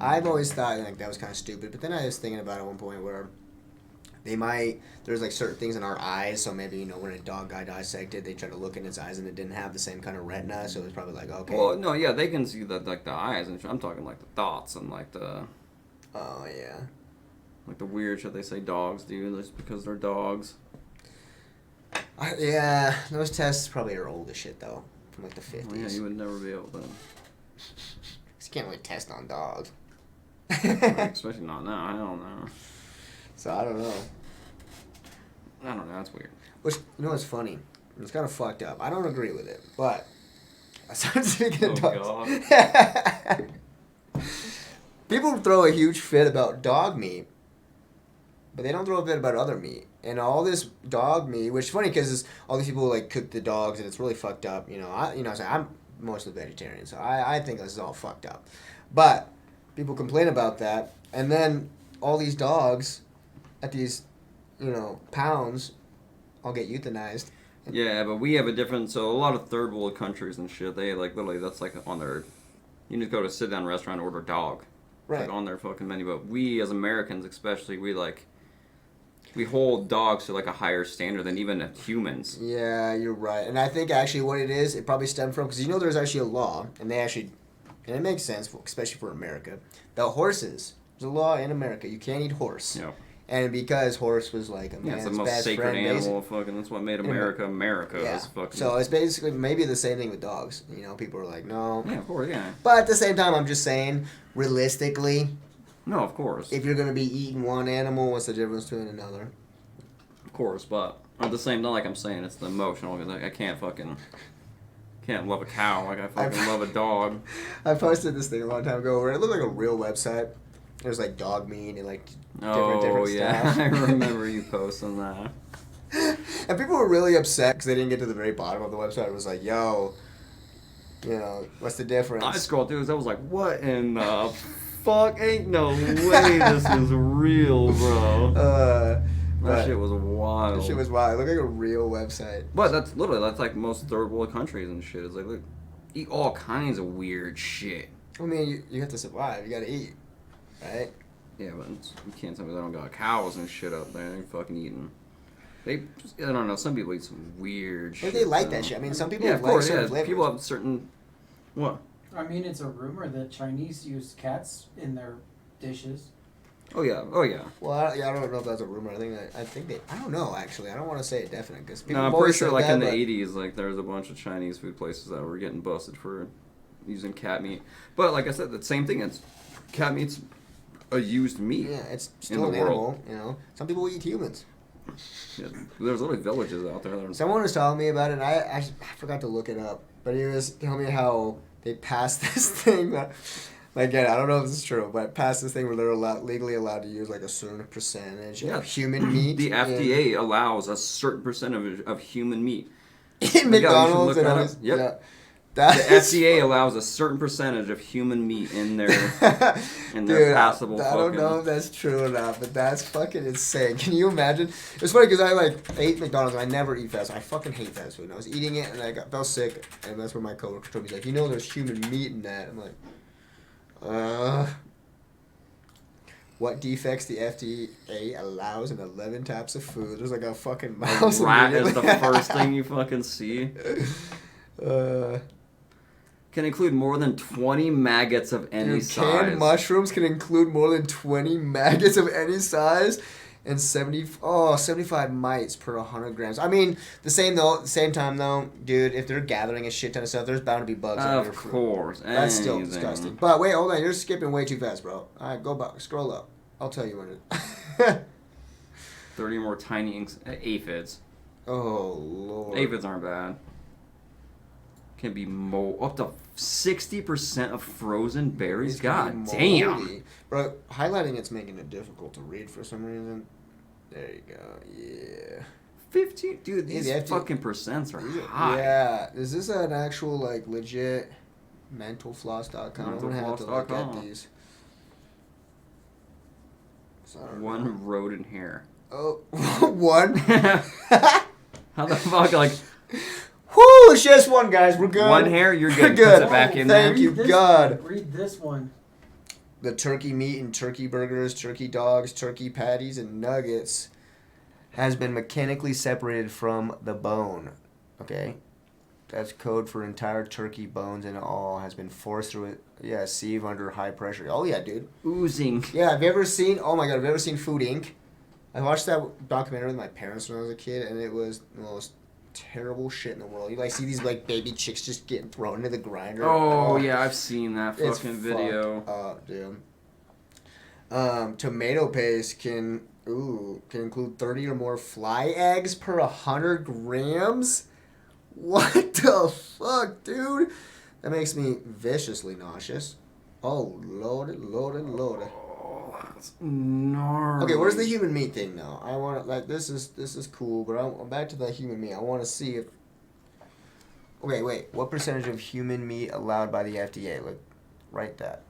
I've always thought like that was kind of stupid, but then I was thinking about it at one point where there's like certain things in our eyes, so maybe, you know, when a dog got dissected, they tried to look in its eyes and it didn't have the same kind of retina, so it was probably like, okay. Well, no, yeah, they can see like the eyes and shit. I'm talking like the thoughts and like Oh yeah. like the weird shit they say dogs do just because they're dogs. Yeah, those tests probably are old as shit though, from like the 50s. Well, yeah, you would never be able to. 'Cause you can't really test on dogs. Especially not now. I don't know. So I don't know. I don't know. That's weird. Which, you know what's funny? It's kind of fucked up. I don't agree with it, but speaking of Oh, dogs, people throw a huge fit about dog meat, but they don't throw a fit about other meat. And all this dog meat, which is funny because all these people like cook the dogs, and it's really fucked up. You know, I'm mostly vegetarian, so I think this is all fucked up. But people complain about that, and then all these dogs at these, you know, pounds all get euthanized. Yeah, but we have a different. So a lot of third world countries and shit, they like literally that's like on their. You just go to a sit down restaurant and order dog. It's Right. like on their fucking menu. But we as Americans, especially, we like. we hold dogs to like a higher standard than even humans. Yeah, you're right. And I think actually what it is, it probably stemmed from, because you know there's actually a law, and they actually, and it makes sense, especially for America, that horses, there's a law in America, you can't eat horse. Yeah. And because horse was like a Yeah, man's it's the most best sacred friend, animal. Fucking, that's what made America America. Yeah. Is fucking. So it's basically maybe the same thing with dogs. You know, people are like, no. Yeah, of course, yeah. But at the same time, I'm just saying, realistically, No, of course. if you're going to be eating one animal, what's the difference between another? Of course, but at the same time, like I'm saying, it's the emotional. Like, I can't love a cow like I fucking love a dog. I posted this thing a long time ago where it looked like a real website. There's like dog meat and like different yeah, stuff. I remember you posting that. And people were really upset because they didn't get to the very bottom of the website. It was like, yo, you know, what's the difference? I scrolled through this. I was like, what in the fuck? Ain't no way this is real, bro. That shit was wild. That shit was wild. It looked like a real website. But that's like most third world countries and shit. It's like, look, eat all kinds of weird shit. I mean, you have to survive. You gotta eat, right? Yeah, but you can't tell me they don't got cows and shit up there. They're fucking eating. I don't know. Some people eat some weird shit. But they like though. that shit. I mean, some people Yeah, of like course. certain Yeah, flavors. people have certain. What? I mean, it's a rumor that Chinese use cats in their dishes. Oh yeah. Oh yeah. Well, I don't know if that's a rumor. I think they. I don't know actually. I don't want to say it definite because people. No, I'm have always pretty sure said like that, in the but- 80s, like there was a bunch of Chinese food places that were getting busted for using cat meat. But like I said, the same thing. It's cat meat's a used meat. Yeah, it's in still the an world. animal. You know, some people eat humans. Yeah, there's literally villages out there. That are, Someone was telling me about it, and I forgot to look it up. But he was telling me how they passed this thing. That, again, I don't know if this is true, but passed this thing where they're legally allowed to use like a certain percentage Yeah. of human meat. the FDA allows a certain percentage of human meat. in McDonald's look and that all up. this. Yep. Yeah. The That's FDA allows a certain percentage of human meat in their Dude, passable. I don't know if that's true or not, but that's fucking insane. Can you imagine? It's funny because I like ate McDonald's and I never eat fast food. I fucking hate fast food. And I was eating it and felt sick, and that's where my coworker told me, he's like, you know, there's human meat in that. I'm like, what defects the FDA allows in 11 types of food? There's like a fucking mouse. A rat is the immediately. first thing you fucking see. Can include more than 20 maggots of any Dude, size. canned mushrooms can include more than 20 maggots of any size and 75 mites per 100 grams. I mean, same time though, dude, if they're gathering a shit ton of stuff, there's bound to be bugs on your Of food. course. That's still anything. disgusting. But wait, hold on, you're skipping way too fast, bro. Alright, go back, scroll up. I'll tell you when it 30 more tiny aphids. Oh, Lord. Aphids aren't bad. Can be up to 60% of frozen berries. These can God be damn. moldy. Bro, highlighting it's making it difficult to read for some reason. There you go. Yeah. 15, dude. Yeah, These the FD fucking percents are These high. Yeah. Is this an actual, like, legit mentalfloss.com? I'm gonna have to look at Mentalfloss.com. these. So I don't know. One rodent hair. Oh, one? How the fuck, like, Whoo, it's just one, guys. We're good. one hair, you're We're good. good. Puts it back in Thank there. you, Read this God. one. Read this one. The turkey meat and turkey burgers, turkey dogs, turkey patties, and nuggets has been mechanically separated from the bone. Okay? That's code for entire turkey bones and all has been forced through a sieve under high pressure. Oh, yeah, dude. Oozing. Yeah, have you ever seen, oh my God, have you ever seen Food Inc.? I watched that documentary with my parents when I was a kid, and it was the most terrible shit in the world. You like see these like baby chicks just getting thrown into the grinder. Oh, yeah, I've seen that It's fucking video. fucked up, dude. Tomato paste can include 30 or more fly eggs per 100 grams. What the fuck, dude? That makes me viciously nauseous. Oh, loaded. Oh, that's gnarly. Okay, where's the human meat thing though? I want to like this is cool, but I'm back to the human meat. I want to see if. Okay, wait. What percentage of human meat allowed by the FDA? Like, write that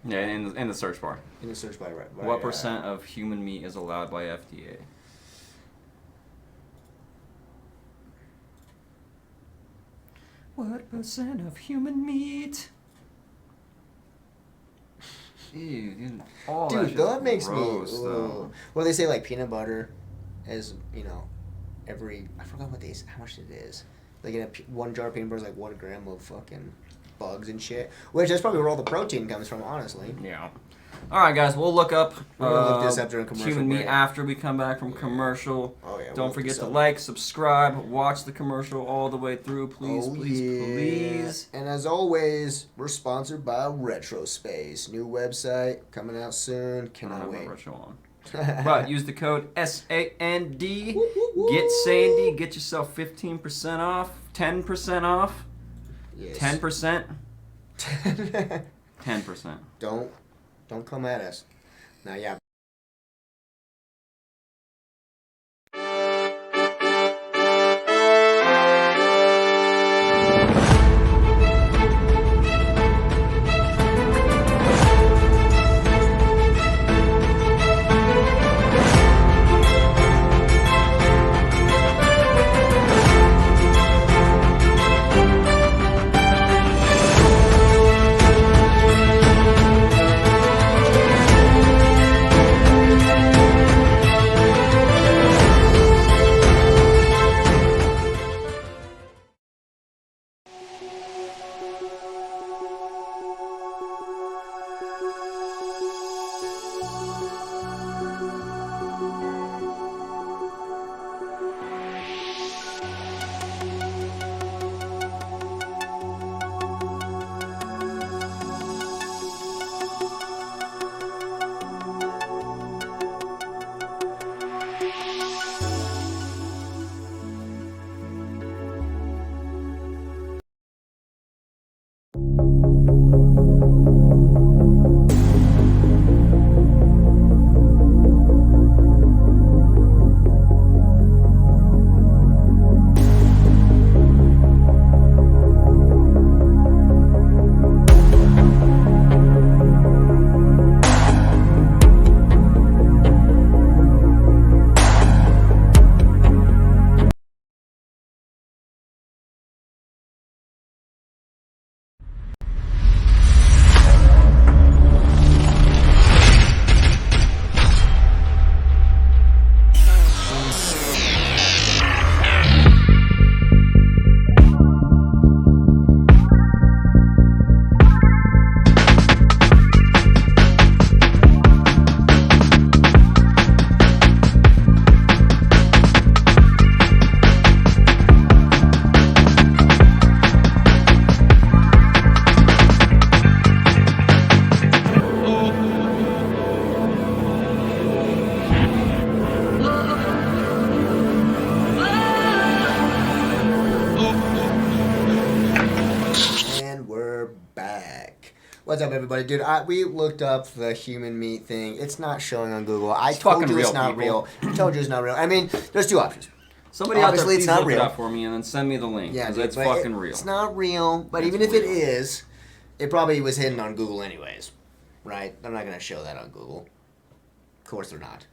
Yeah, in the search bar. in the search bar. Right. What percent of human meat is allowed by FDA? What percent of human meat? Ew, dude. All Dude, shit's that makes gross, me. though. Well, they say like peanut butter is, every. I forgot how much it is. Like in one jar of peanut butter is like 1 gram of fucking bugs and shit. Which that's probably where all the protein comes from, honestly. Yeah. All right, guys. We'll look up. We're gonna look this up during commercial human meat break. after we come back from commercial. Oh yeah. Don't forget to like, subscribe, watch the commercial all the way through, please, please. And as always, we're sponsored by Retrospace. New website coming out soon. I Cannot don't wait. have my retro on. But use the code SAND. Get Sandy. Get yourself 15% off. 10% off. Yes. 10%. 10%. Don't come at us. Now, yeah. What's up, everybody? Dude, we looked up the human meat thing. It's not showing on Google. I told fucking you it's real, not people. real. I told you it's not real. I mean, there's two options. Somebody out there, Obviously, please it's not look real. it up for me and then send me the link. Yeah, because dude, it's but fucking real. It's not real, but It's even if it real. is, it probably was hidden on Google anyways, right? They're not going to show that on Google. Of course they're not.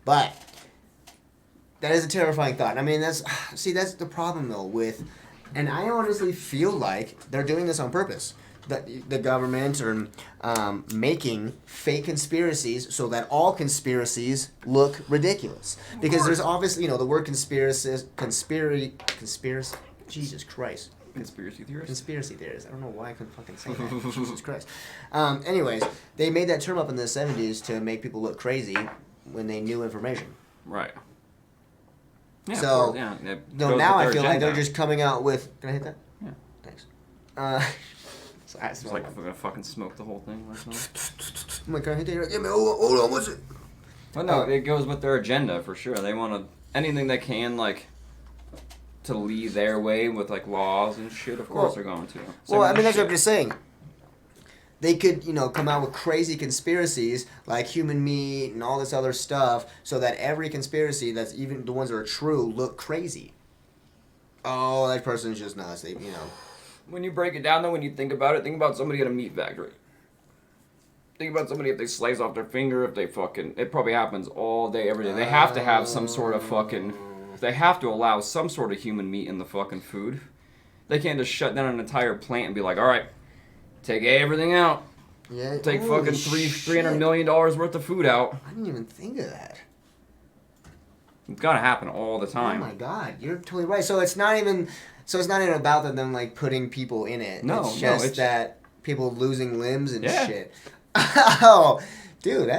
But that is a terrifying thought. I mean, that's the problem though with, and I honestly feel like they're doing this on purpose. That the government are making fake conspiracies so that all conspiracies look ridiculous. Because there's obviously, the word conspiracy, Jesus Christ. Conspiracy theorists? Conspiracy theorists. I don't know why I couldn't fucking say that. Jesus Christ. Anyways, they made that term up in the 70s to make people look crazy when they knew information. Right. Yeah, So, of course, yeah. It goes now with I their feel like they're agenda. just coming out with... Can I hit that? Yeah. Thanks. It's like we're gonna fucking smoke the whole thing. I'm like, can I hit that? You're like, yeah, man, hold on, what's it? But no, it goes with their agenda for sure. They want to anything they can to lead their way with laws and shit. Of course they're going to. Same Well, with I mean, this that's what I'm shit. just saying. They could, come out with crazy conspiracies like human meat and all this other stuff so that every conspiracy, that's even the ones that are true, look crazy. Oh, that person's just nuts. They. When you break it down, though, when you think about it, think about somebody at a meat factory. Think about somebody if they slice off their finger, if they fucking... It probably happens all day, every day. They have to have some sort of fucking... They have to allow some sort of human meat in the fucking food. They can't just shut down an entire plant and be like, all right, take everything out. Yeah. Take holy fucking shit. $300 million worth of food out. I didn't even think of that. It's gotta happen all the time. Oh my god, you're totally right. So it's not even about them like putting people in it. No, it's just it's that people losing limbs and Yeah. shit. Oh, dude,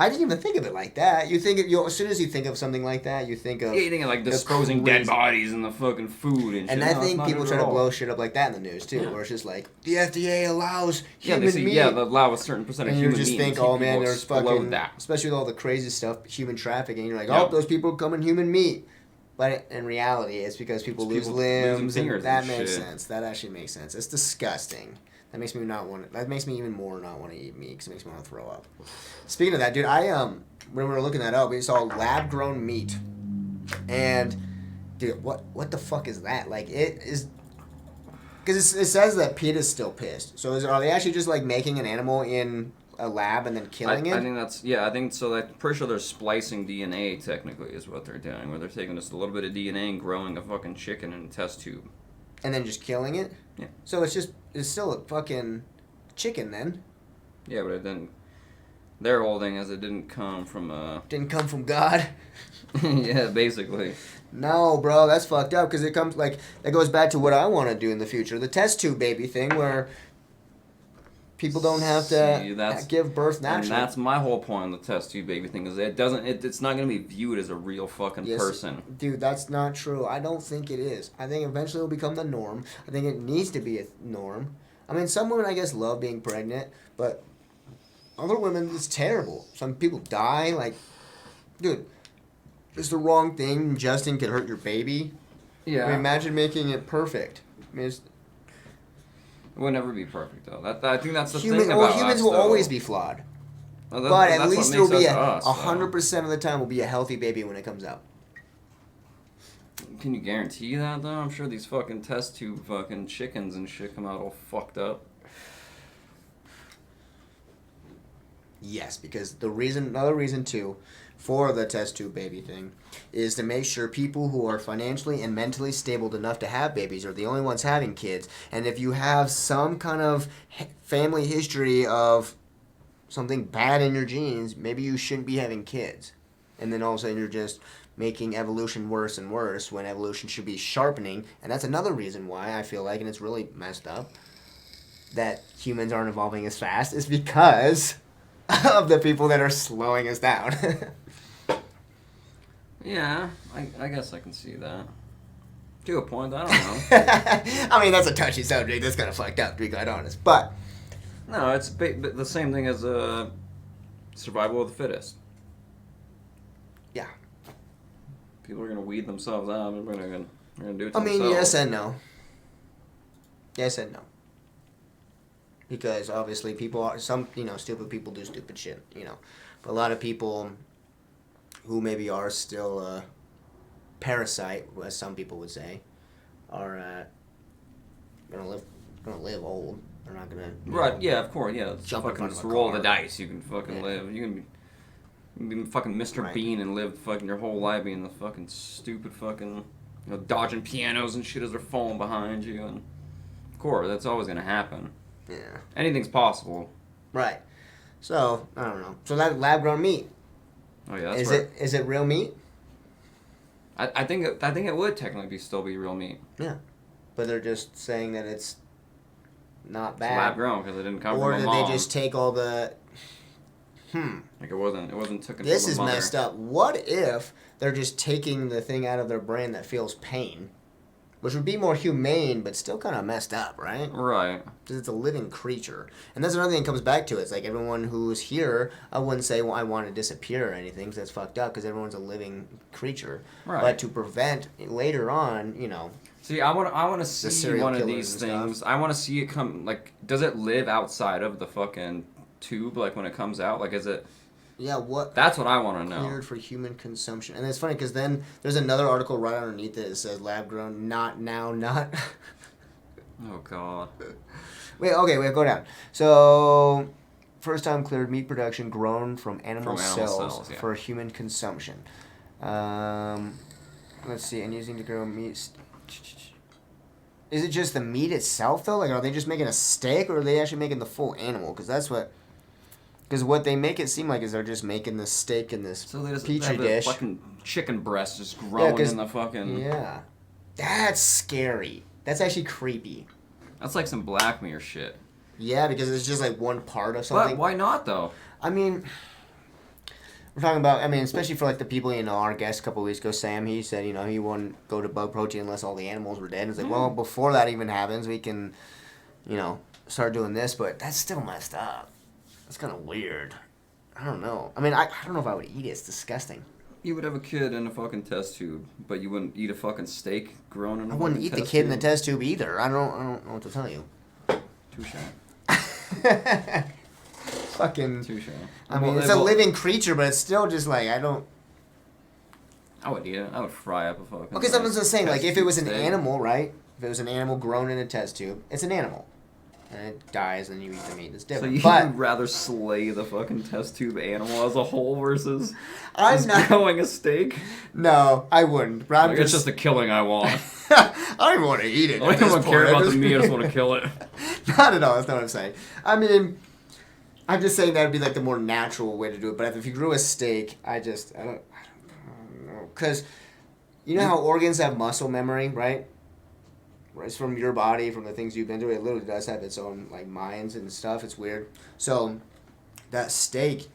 I didn't even think of it like that. You think as soon as you think of something like that, you think of Yeah, you think of like the disposing dead crazy- bodies in the fucking food and shit. And No, I it's think not people good try at to all. blow shit up like that in the news too, Yeah. where it's just like the FDA allows Yeah, human they say, meat. yeah, they allow a certain percent of And you human just meat. think, and oh people man, there's explode fucking, that. especially with all the crazy stuff, human trafficking. You're like, Yeah. oh, those people come in human meat. But in reality, it's because people It's lose people losing limbs. And fingers that and makes shit. sense. That actually makes sense. It's disgusting. That makes me not want. That makes me even more not want to eat meat because it makes me want to throw up. Speaking of that, dude, when we were looking that up, we saw lab grown meat, and dude, what the fuck is that? Like it is. Because it says that PETA is still pissed. So are they actually just like making an animal in a lab and then killing it? I think that's, yeah, I think so. I'm pretty sure they're splicing DNA, technically, is what they're doing, where they're taking just a little bit of DNA and growing a fucking chicken in a test tube. And then just killing it? Yeah. So it's still a fucking chicken then. Yeah, but it didn't. Their whole thing is it didn't come from Didn't come from God. yeah, basically. No, bro, that's fucked up because it comes like that goes back to what I want to do in the future, the test tube baby thing, where people don't have to See, that's- give birth naturally. And that's my whole point on the test tube baby thing, is it's not going to be viewed as a real fucking Yes, person. Dude, that's not true. I don't think it is. I think eventually it'll become the norm. I think it needs to be a norm. I mean, some women, I guess, love being pregnant, but other women, it's terrible. Some people die. Like, dude, it's the wrong thing. Ingesting could hurt your baby. Yeah. I mean, imagine making it perfect. I mean, It will never be perfect, though. I think that's the humans thing about humans us, will though. always be flawed. Well, But at that's least what it'll makes be us us, though. 100% of the time will be a healthy baby when it comes out. Can you guarantee that, though? I'm sure these fucking test tube fucking chickens and shit come out all fucked up. Yes, because another reason too, for the test tube baby thing, is to make sure people who are financially and mentally stable enough to have babies are the only ones having kids. And if you have some kind of family history of something bad in your genes, maybe you shouldn't be having kids. And then all of a sudden you're just making evolution worse and worse when evolution should be sharpening. And that's another reason why I feel like, and it's really messed up, that humans aren't evolving as fast, is because of the people that are slowing us down. Yeah, I guess I can see that. To a point, I don't know. I mean, that's a touchy subject. That's kind of fucked up, to be quite honest. But No, it's but the same thing as survival of the fittest. yeah, People are gonna weed themselves out. They're gonna do it. I To mean, themselves. yes and no. Yes and no. Because obviously, stupid people do stupid shit. But a lot of people who maybe are still a parasite, as some people would say, are gonna live old. They're not gonna Right? Yeah, of course. Yeah, it's Jump in fucking front of just a roll car. the dice. You can fucking Yeah. live. You can be fucking Mr. Right. Bean and live fucking your whole life being the fucking stupid fucking dodging pianos and shit as they're falling behind you. And of course, that's always gonna happen. Yeah. Anything's possible. Right. So I don't know. So that lab grown meat, Oh yeah, that's is right. it real meat? I think it would technically still be real meat. But they're just saying that it's not It's bad. lab grown because it didn't come Or from a did mom. they just take all the? Like it wasn't taken This from a is mother. messed up. What if they're just taking the thing out of their brain that feels pain, which would be more humane, but still kind of messed up, right? Right. Because it's a living creature, and that's another thing that comes back to it. It's like everyone who's here, I wouldn't say, well, I want to disappear or anything, because that's fucked up. Because everyone's a living creature. Right. But to prevent later on, See, I want to see serial one of killers these and things. stuff. I want to see it come. Like, does it live outside of the fucking tube? Like when it comes out, like is it? yeah, what? That's what I want to know. Cleared for human consumption. And it's funny because then there's another article right underneath it that says lab grown, not now, not. Oh god. Wait, go down. So, first time cleared meat production grown from animal, From animal cells, cells, yeah. for human consumption. Let's see, and using to grow meat. Is it just the meat itself though? Like, are they just making a steak, or are they actually making the full animal? Because what they make it seem like is they're just making the steak in this So they just petri have the dish. fucking chicken breast just growing 'cause- in the fucking. Yeah, that's scary. That's actually creepy. That's like some Black Mirror shit. Yeah, because it's just like one part of But something. why not though? I mean, we're talking about. I mean, especially for like the people, our guest a couple weeks ago, Sam. He said, he wouldn't go to bug protein unless all the animals were dead. And it's like, well, before that even happens, we can, start doing this. But that's still messed up. That's kind of weird. I don't know. I mean, I don't know if I would eat it. It's disgusting. You would have a kid in a fucking test tube, but you wouldn't eat a fucking steak grown in a I wouldn't fucking eat the test kid in the tube? test tube either. I don't know what to tell you. Touche. Fucking. Touche. I mean, Well, it's a well, living creature, but it's still just like I don't. I would eat it. I would fry up a fucking. Okay, so I'm just saying, like, test if it was an tube steak. animal, right? If it was an animal grown in a test tube, it's an animal, and it dies, and you eat the meat. It's So different. you but would rather slay the fucking test tube animal as a whole versus I'm just not. growing a steak? No, I wouldn't. But I'm Like, it's just a killing I want. I don't even want to eat it. I at don't this even care point. about the meat. I just want to kill it. Not at all. That's not what I'm saying. I mean, I'm just saying that would be like the more natural way to do it. But if you grew a steak, I don't know. Because you know how organs have muscle memory, right? It's from your body, from the things you've been through. It literally does have its own like minds and stuff. It's weird. So that steak,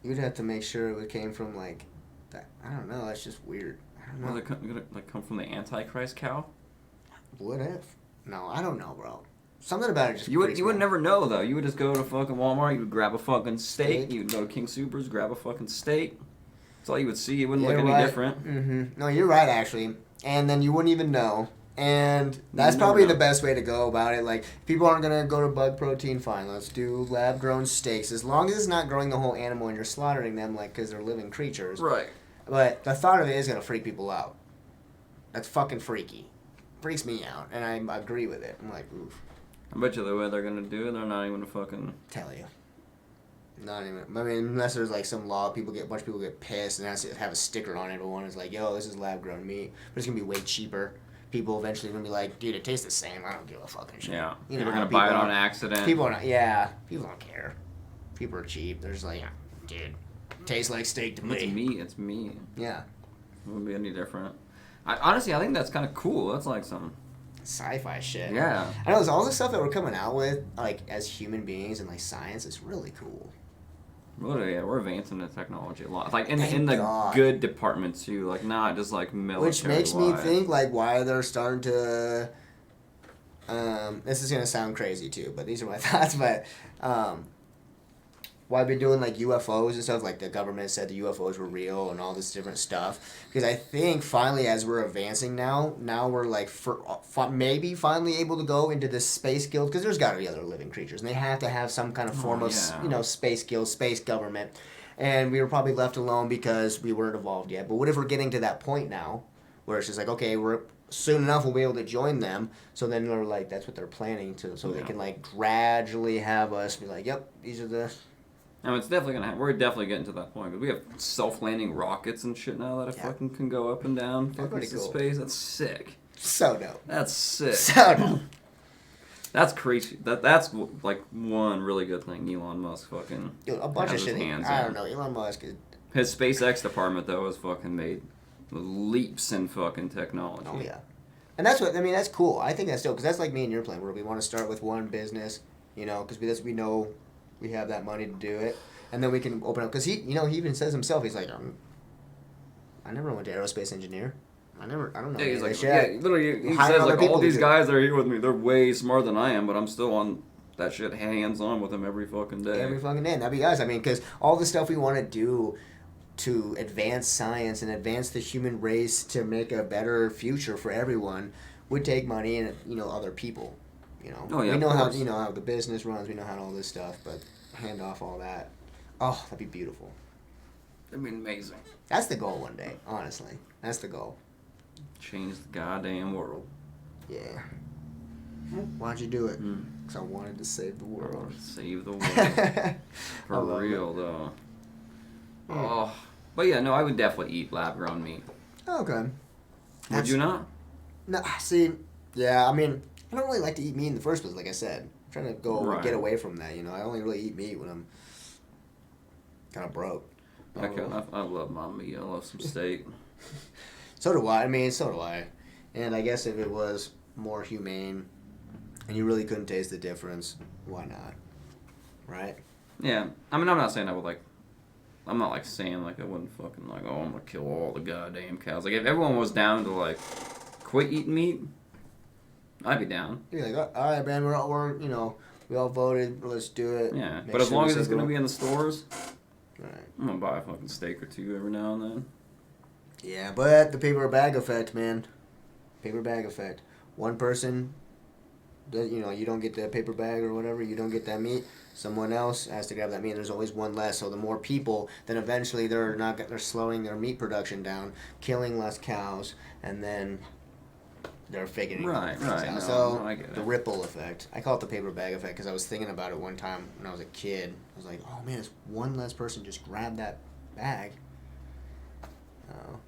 you'd have to make sure it came from like that. I don't know. That's just weird. I don't know. Was it gonna come from the Antichrist cow? What if? No, I don't know, bro. Something about it just. You would freaks you me would out. never know though. You would just go to fucking Walmart. You would grab a fucking steak. Steak. You would go to King Soopers, grab a fucking steak. That's all you would see. It wouldn't You're look any right. different. Mm-hmm. No, you're right, actually. And then you wouldn't even know. And that's never probably know. the best way to go about it. Like, people aren't going to go to bug protein, fine. Let's do lab-grown steaks. As long as it's not growing the whole animal and you're slaughtering them, like, because they're living creatures. Right. But the thought of it is going to freak people out. That's fucking freaky. Freaks me out. And I agree with it. I'm like, oof. I bet you the way they're gonna do it, they're not even gonna fucking. Tell you. Not even. I mean, unless there's like some law, a bunch of people get pissed and has to have a sticker on it. But one is like, yo, this is lab grown meat, but it's gonna be way cheaper. People eventually are gonna be like, dude, it tastes the same. I don't give a fucking shit. Yeah. You People are know, gonna buy it on are- accident. People are not. Yeah. People don't care. People are cheap. They're just like, dude, tastes like steak to It's me. meat. It's meat. Yeah. It wouldn't be any different. Honestly, I think that's kind of cool. That's like some. Sci-fi shit. Yeah. I know. It's all the stuff that we're coming out with, like as human beings and like science, is really cool. Really, yeah, we're advancing the technology a lot. Like in Thank the God. good department too. Like not just like military. Which makes me think like why they're starting to. This is gonna sound crazy too, but these are my thoughts. But why they're doing like UFOs and stuff? Like the government said the UFOs were real and all this different stuff. Because I think finally, as we're advancing now we're like maybe finally able to go into this space guild, because there's got to be other living creatures and they have to have some kind of form of yeah. Space guild, space government. And we were probably left alone because we weren't evolved yet. But what if we're getting to that point now where it's just like, okay, we're soon enough we'll be able to join them. So then they're like, that's what they're planning to. So they Yeah. can like gradually have us be like, yep, these are the. No, it's definitely gonna happen. We're definitely getting to that point. 'Cause we have self-landing rockets and shit now that Yeah. fucking can go up and down That's fucking pretty to cool. space. That's sick. So dope. That's sick. So dope. That's crazy. That's like one really good thing Elon Musk fucking. Dude, a bunch of has his shit. hands I in. don't know. Elon Musk is. His SpaceX department though has fucking made leaps in fucking technology. Oh, yeah. And that's what, I mean, that's cool. I think that's dope, because that's like me and your plan, where we want to start with one business, because we know we have that money to do it. And then we can open up, because he even says himself, he's like, I never went to aerospace engineer. I don't know. Yeah, any he's of like, this shit. yeah, literally, he Hire says other like people all to these do it. guys that are here with me, they're way smarter than I am, but I'm still on that shit hands on with them every fucking day. Every fucking day. And that'd be us. I mean, because all the stuff we want to do to advance science and advance the human race to make a better future for everyone would take money and other people. Oh, yeah, we of know how course. how the business runs. We know how all this stuff, but hand off all that. Oh, that'd be beautiful. That'd be amazing. That's the goal one day. Honestly, that's the goal. Change the goddamn world. Yeah. Why'd you do it? Mm. Because I wanted to save the world. Save the world. I For love real, though. Mm. Oh. But yeah, no, I would definitely eat lab grown meat. Okay. Would you not? No, see, Yeah, I mean, I don't really like to eat meat in the first place. Like I said, I'm trying to Right. get away from that. You know, I only really eat meat when I'm kind of broke. I love my meat. I love some steak. So do I. I mean, so do I. And I guess if it was more humane, and you really couldn't taste the difference, why not? Right? Yeah, I mean, I'm not saying I would like. I'm not like saying like I wouldn't fucking like, oh, I'm gonna kill all the goddamn cows. Like if everyone was down to like quit eating meat, I'd be down. You're like, all right, man, we all voted, let's do it. Yeah, Make but as sure long we as it's say gonna go. be in the stores, Right. I'm gonna buy a fucking steak or two every now and then. Yeah, but the paper bag effect, man. Paper bag effect. One person, you don't get the paper bag or whatever, you don't get that meat. Someone else has to grab that meat. And there's always one less. So the more people, then eventually they're slowing their meat production down, killing less cows, and then they're figuring Right, things right, out. no, So no, I get the it. ripple effect. I call it the paper bag effect because I was thinking about it one time when I was a kid. I was like, oh man, if one less person just grabbed that bag.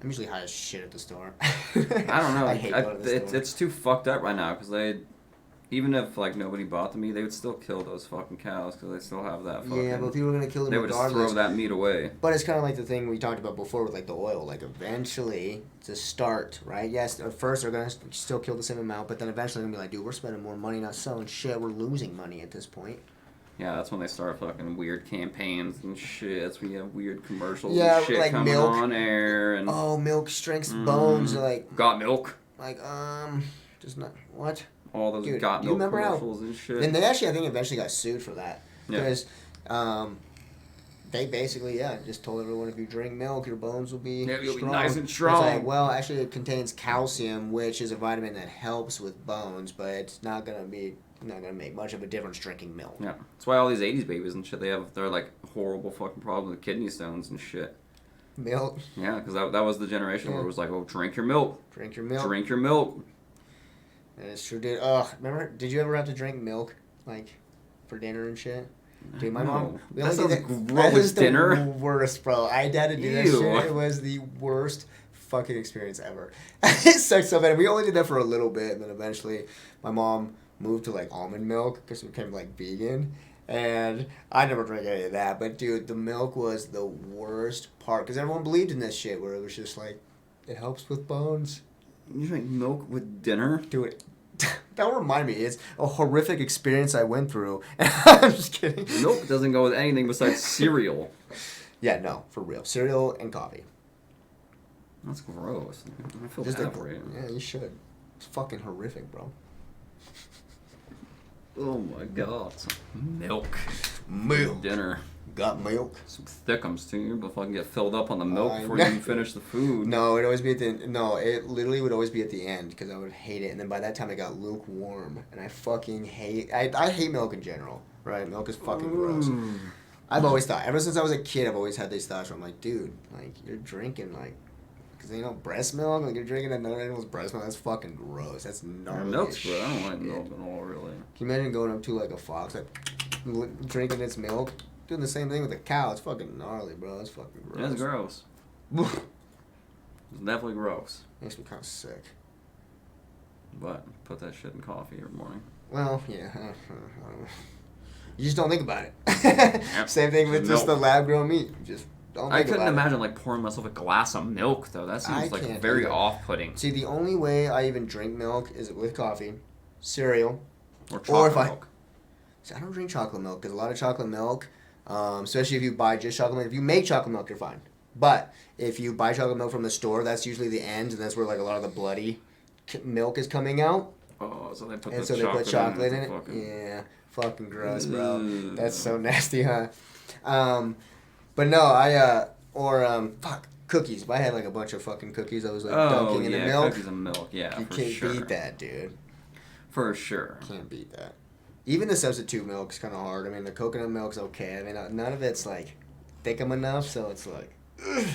I'm usually high as shit at the store. I don't know. I hate going to the store. It's too fucked up right now because even if like nobody bought the meat, they would still kill those fucking cows because they still have that fucking. Yeah, but people are gonna kill them they would just regardless. throw that meat away. But it's kind of like the thing we talked about before with like the oil. Like eventually, to start, right? Yes, at first they're gonna still kill the same amount, but then eventually they're gonna be like, dude, we're spending more money not selling shit. We're losing money at this point. Yeah, that's when they start fucking weird campaigns and shit. That's when you have weird commercials Yeah, and shit like coming milk. on air and Oh, milk strengths bones. Like, got milk. just not what. All those Dude, got do you milk remember how- commercials and shit. And they actually, I think, eventually got sued for that Yeah. because they basically, just told everyone if you drink milk, your bones will be Yeah, you'll be strong. nice and It's strong. like, well, actually, it contains calcium, which is a vitamin that helps with bones, but it's not gonna make much of a difference drinking milk. Yeah, that's why all these '80s babies and shit they're like horrible fucking problems with kidney stones and shit. Milk, Yeah, because that was the generation where it was like, oh, drink your milk, drink your milk. drink your milk. And it's true, dude. Remember? Did you ever have to drink milk, like, for dinner and shit? Dude, my mom. We That only sounds did gross. That was Dinner? the worst, bro. I had to do that Ew. shit. It was the worst fucking experience ever. It sucked so bad. We only did that for a little bit, and then eventually my mom moved to like almond milk because we became like vegan. And I never drank any of that. But dude, the milk was the worst part because everyone believed in this shit where it was just like, it helps with bones. You drink milk with dinner? Dude, don't remind me. It's a horrific experience I went through. I'm just kidding. Milk doesn't go with anything besides cereal. Yeah, no, for real. Cereal and coffee. That's gross. I feel Just bad like, for you. yeah, you should. It's fucking horrific, bro. Oh my god. Milk. Milk. Dinner. Got milk? Some thickums too, but fucking get filled up on the milk I before know. you even finish the food. No, it'd always be at the end. No, it literally would always be at the end because I would hate it. And then by that time, it got lukewarm. And I fucking hate... I hate milk in general, right? Milk is fucking gross. I've always thought... Ever since I was a kid, I've always had these thoughts where I'm like, dude, like, you're drinking, like... Because, breast milk? Like, you're drinking another animal's breast milk? That's fucking gross. That's gnarly Milk's as good. I don't like shit. milk at all, really. Can you imagine going up to, like, a fox, like, drinking its milk? Doing the same thing with a cow. It's fucking gnarly, bro. It's fucking gross. It's gross. It's definitely gross. Makes me kind of sick. But put that shit in coffee every morning. Well, yeah. I don't know. You just don't think about it. Same thing with just the Milk. lab-grown meat. You just don't I think couldn't about imagine like pouring myself a glass of milk though. That I seems like can't very either. off-putting. See, the only way I even drink milk is with coffee, cereal, Or or chocolate if I- milk. See, I don't drink chocolate milk because a lot of chocolate milk, especially if you buy just chocolate milk, if you make chocolate milk, you're fine. But if you buy chocolate milk from the store, that's usually the end, and that's where like a lot of the bloody milk is coming out. Oh, so they put And the so they put chocolate in it. Fucking... Yeah, fucking gross, bro. Ugh. That's so nasty, huh? But no, fuck, cookies. If I had like a bunch of fucking cookies, I was like Oh dunking in yeah, the milk. cookies and milk. Yeah, You for can't sure. beat that, dude. For sure. Can't beat that. Even the substitute milk's kind of hard. I mean, the coconut milk's okay. I mean, none of it's like thickum enough, so it's like. Ugh.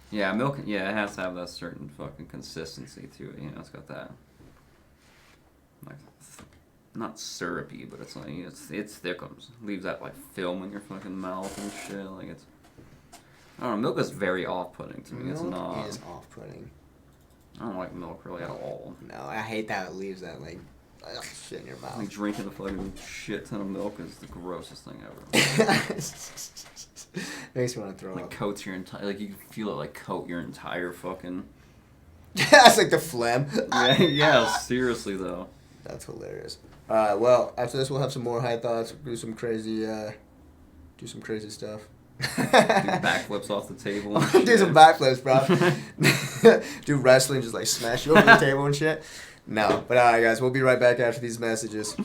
Yeah, milk. Yeah, it has to have that certain fucking consistency to it. You know, it's got that. Like, not syrupy, but it's like it's thickums. Leaves that like film in your fucking mouth and shit. Like it's. I don't know. Milk is very off-putting to me. It's Milk not. is off-putting. I don't like milk really at all. No, I hate that it leaves that like shit in your Like mouth. drinking a fucking shit ton of milk is the grossest thing ever. Makes me want to throw Like up. coats your entire, like you can feel it like coat your entire fucking. That's like the phlegm. Yeah, seriously though. That's hilarious. All right, well, after this we'll have some more high thoughts. Do some crazy stuff. Do backflips off the table. And Do some backflips, bro. Do wrestling, just like smash you over the table and shit. No, but all right, guys, we'll be right back after these messages.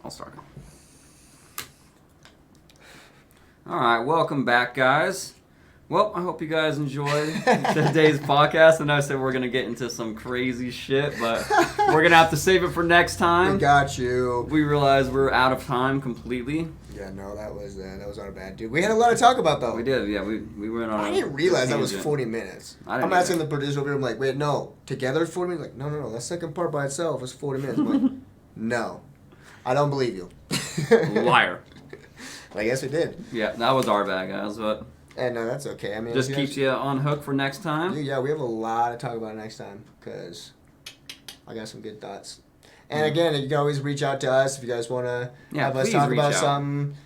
I'll start. Alright, welcome back, guys. Well, I hope you guys enjoyed today's podcast. I know I said we're going to get into some crazy shit, but we're going to have to save it for next time. We got you. We realized we're out of time completely. Yeah, no, that was our bad, dude. We had a lot to talk about, though. We did, yeah. We went on I didn't realize that was tangent. 40 minutes. I didn't I'm either. asking the producer over here, I'm like, wait, no, together it's 40 minutes? Like, no, that second part by itself is 40 minutes. I'm like, no, I don't believe you. Liar. I guess we did. Yeah, that was our bad, guys, but And no, that's okay. I mean, just keeps you on hook for next time. Dude, yeah, we have a lot to talk about next time because I got some good thoughts. And again, you can always reach out to us if you guys want to have us please talk reach about out. something,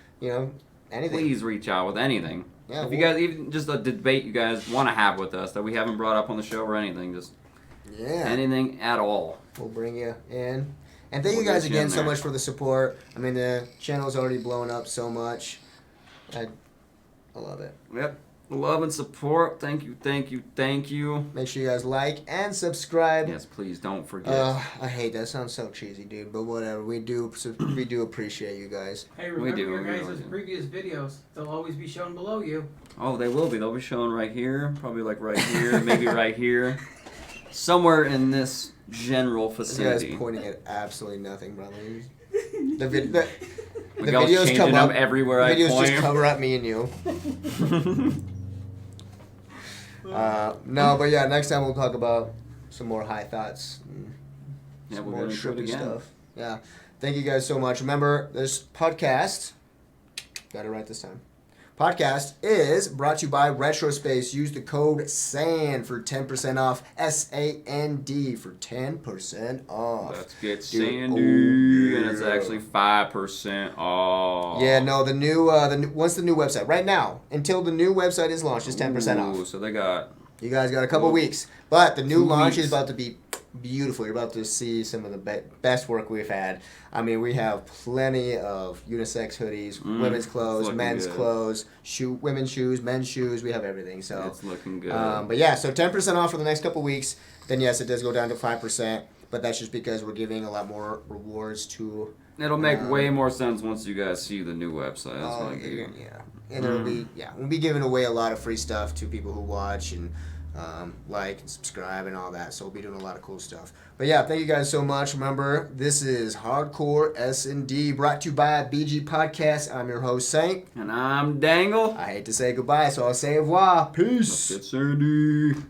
anything. Please reach out with anything. Yeah, if you guys, even just a debate you guys want to have with us that we haven't brought up on the show or anything, just anything at all. We'll bring you in. And thank We'll you guys get you again in so there. much for the support. I mean, the channel's already blown up so much. I love it. Yep. Love and support. Thank you, thank you, thank you. Make sure you guys like and subscribe. Yes, please don't forget. I hate that. Sounds so cheesy, dude. But whatever. We do appreciate you guys. Hey, remember do, your we guys' really do. previous videos. They'll always be shown below you. Oh, they will be. They'll be shown right here. Probably like right here. Maybe right here. Somewhere in this general This guy's vicinity. pointing at absolutely nothing, brother. The Miguel's videos changing come them up. everywhere I videos point. just cover up me and you. No, but yeah, next time we'll talk about some more high thoughts. And Yeah, some we'll more get into it trippy again. stuff. Yeah. Thank you guys so much. Remember, this podcast, got it right this time. Podcast is brought to you by Retrospace. Use the code SAND for 10% off. SAND for 10% off. Let's get Dude, Sandy, and it's yeah. actually 5% off. Yeah, no, the new once the new website right now until the new website is launched is 10% Ooh, off. so they got You guys got a couple Ooh. weeks, but the new 2 launch weeks. is about to be beautiful. You're about to see some of the best work we've had. I mean, we have plenty of unisex hoodies, women's it's clothes, looking men's good. clothes, women's shoes, men's shoes. We have everything. So it's looking good. But yeah, so 10% off for the next couple weeks. Then yes, it does go down to 5%, but that's just because we're giving a lot more rewards to. It'll make way more sense once you guys see the new website. That's Oh, gonna be- yeah. And it'll be we'll be giving away a lot of free stuff to people who watch and like and subscribe and all that. So we'll be doing a lot of cool stuff. But yeah, thank you guys so much. Remember, this is Hardcore S&D brought to you by BG Podcast. I'm your host, Saint. And I'm Dangle. I hate to say goodbye, so I'll say au revoir. Peace. Let's get Sandy.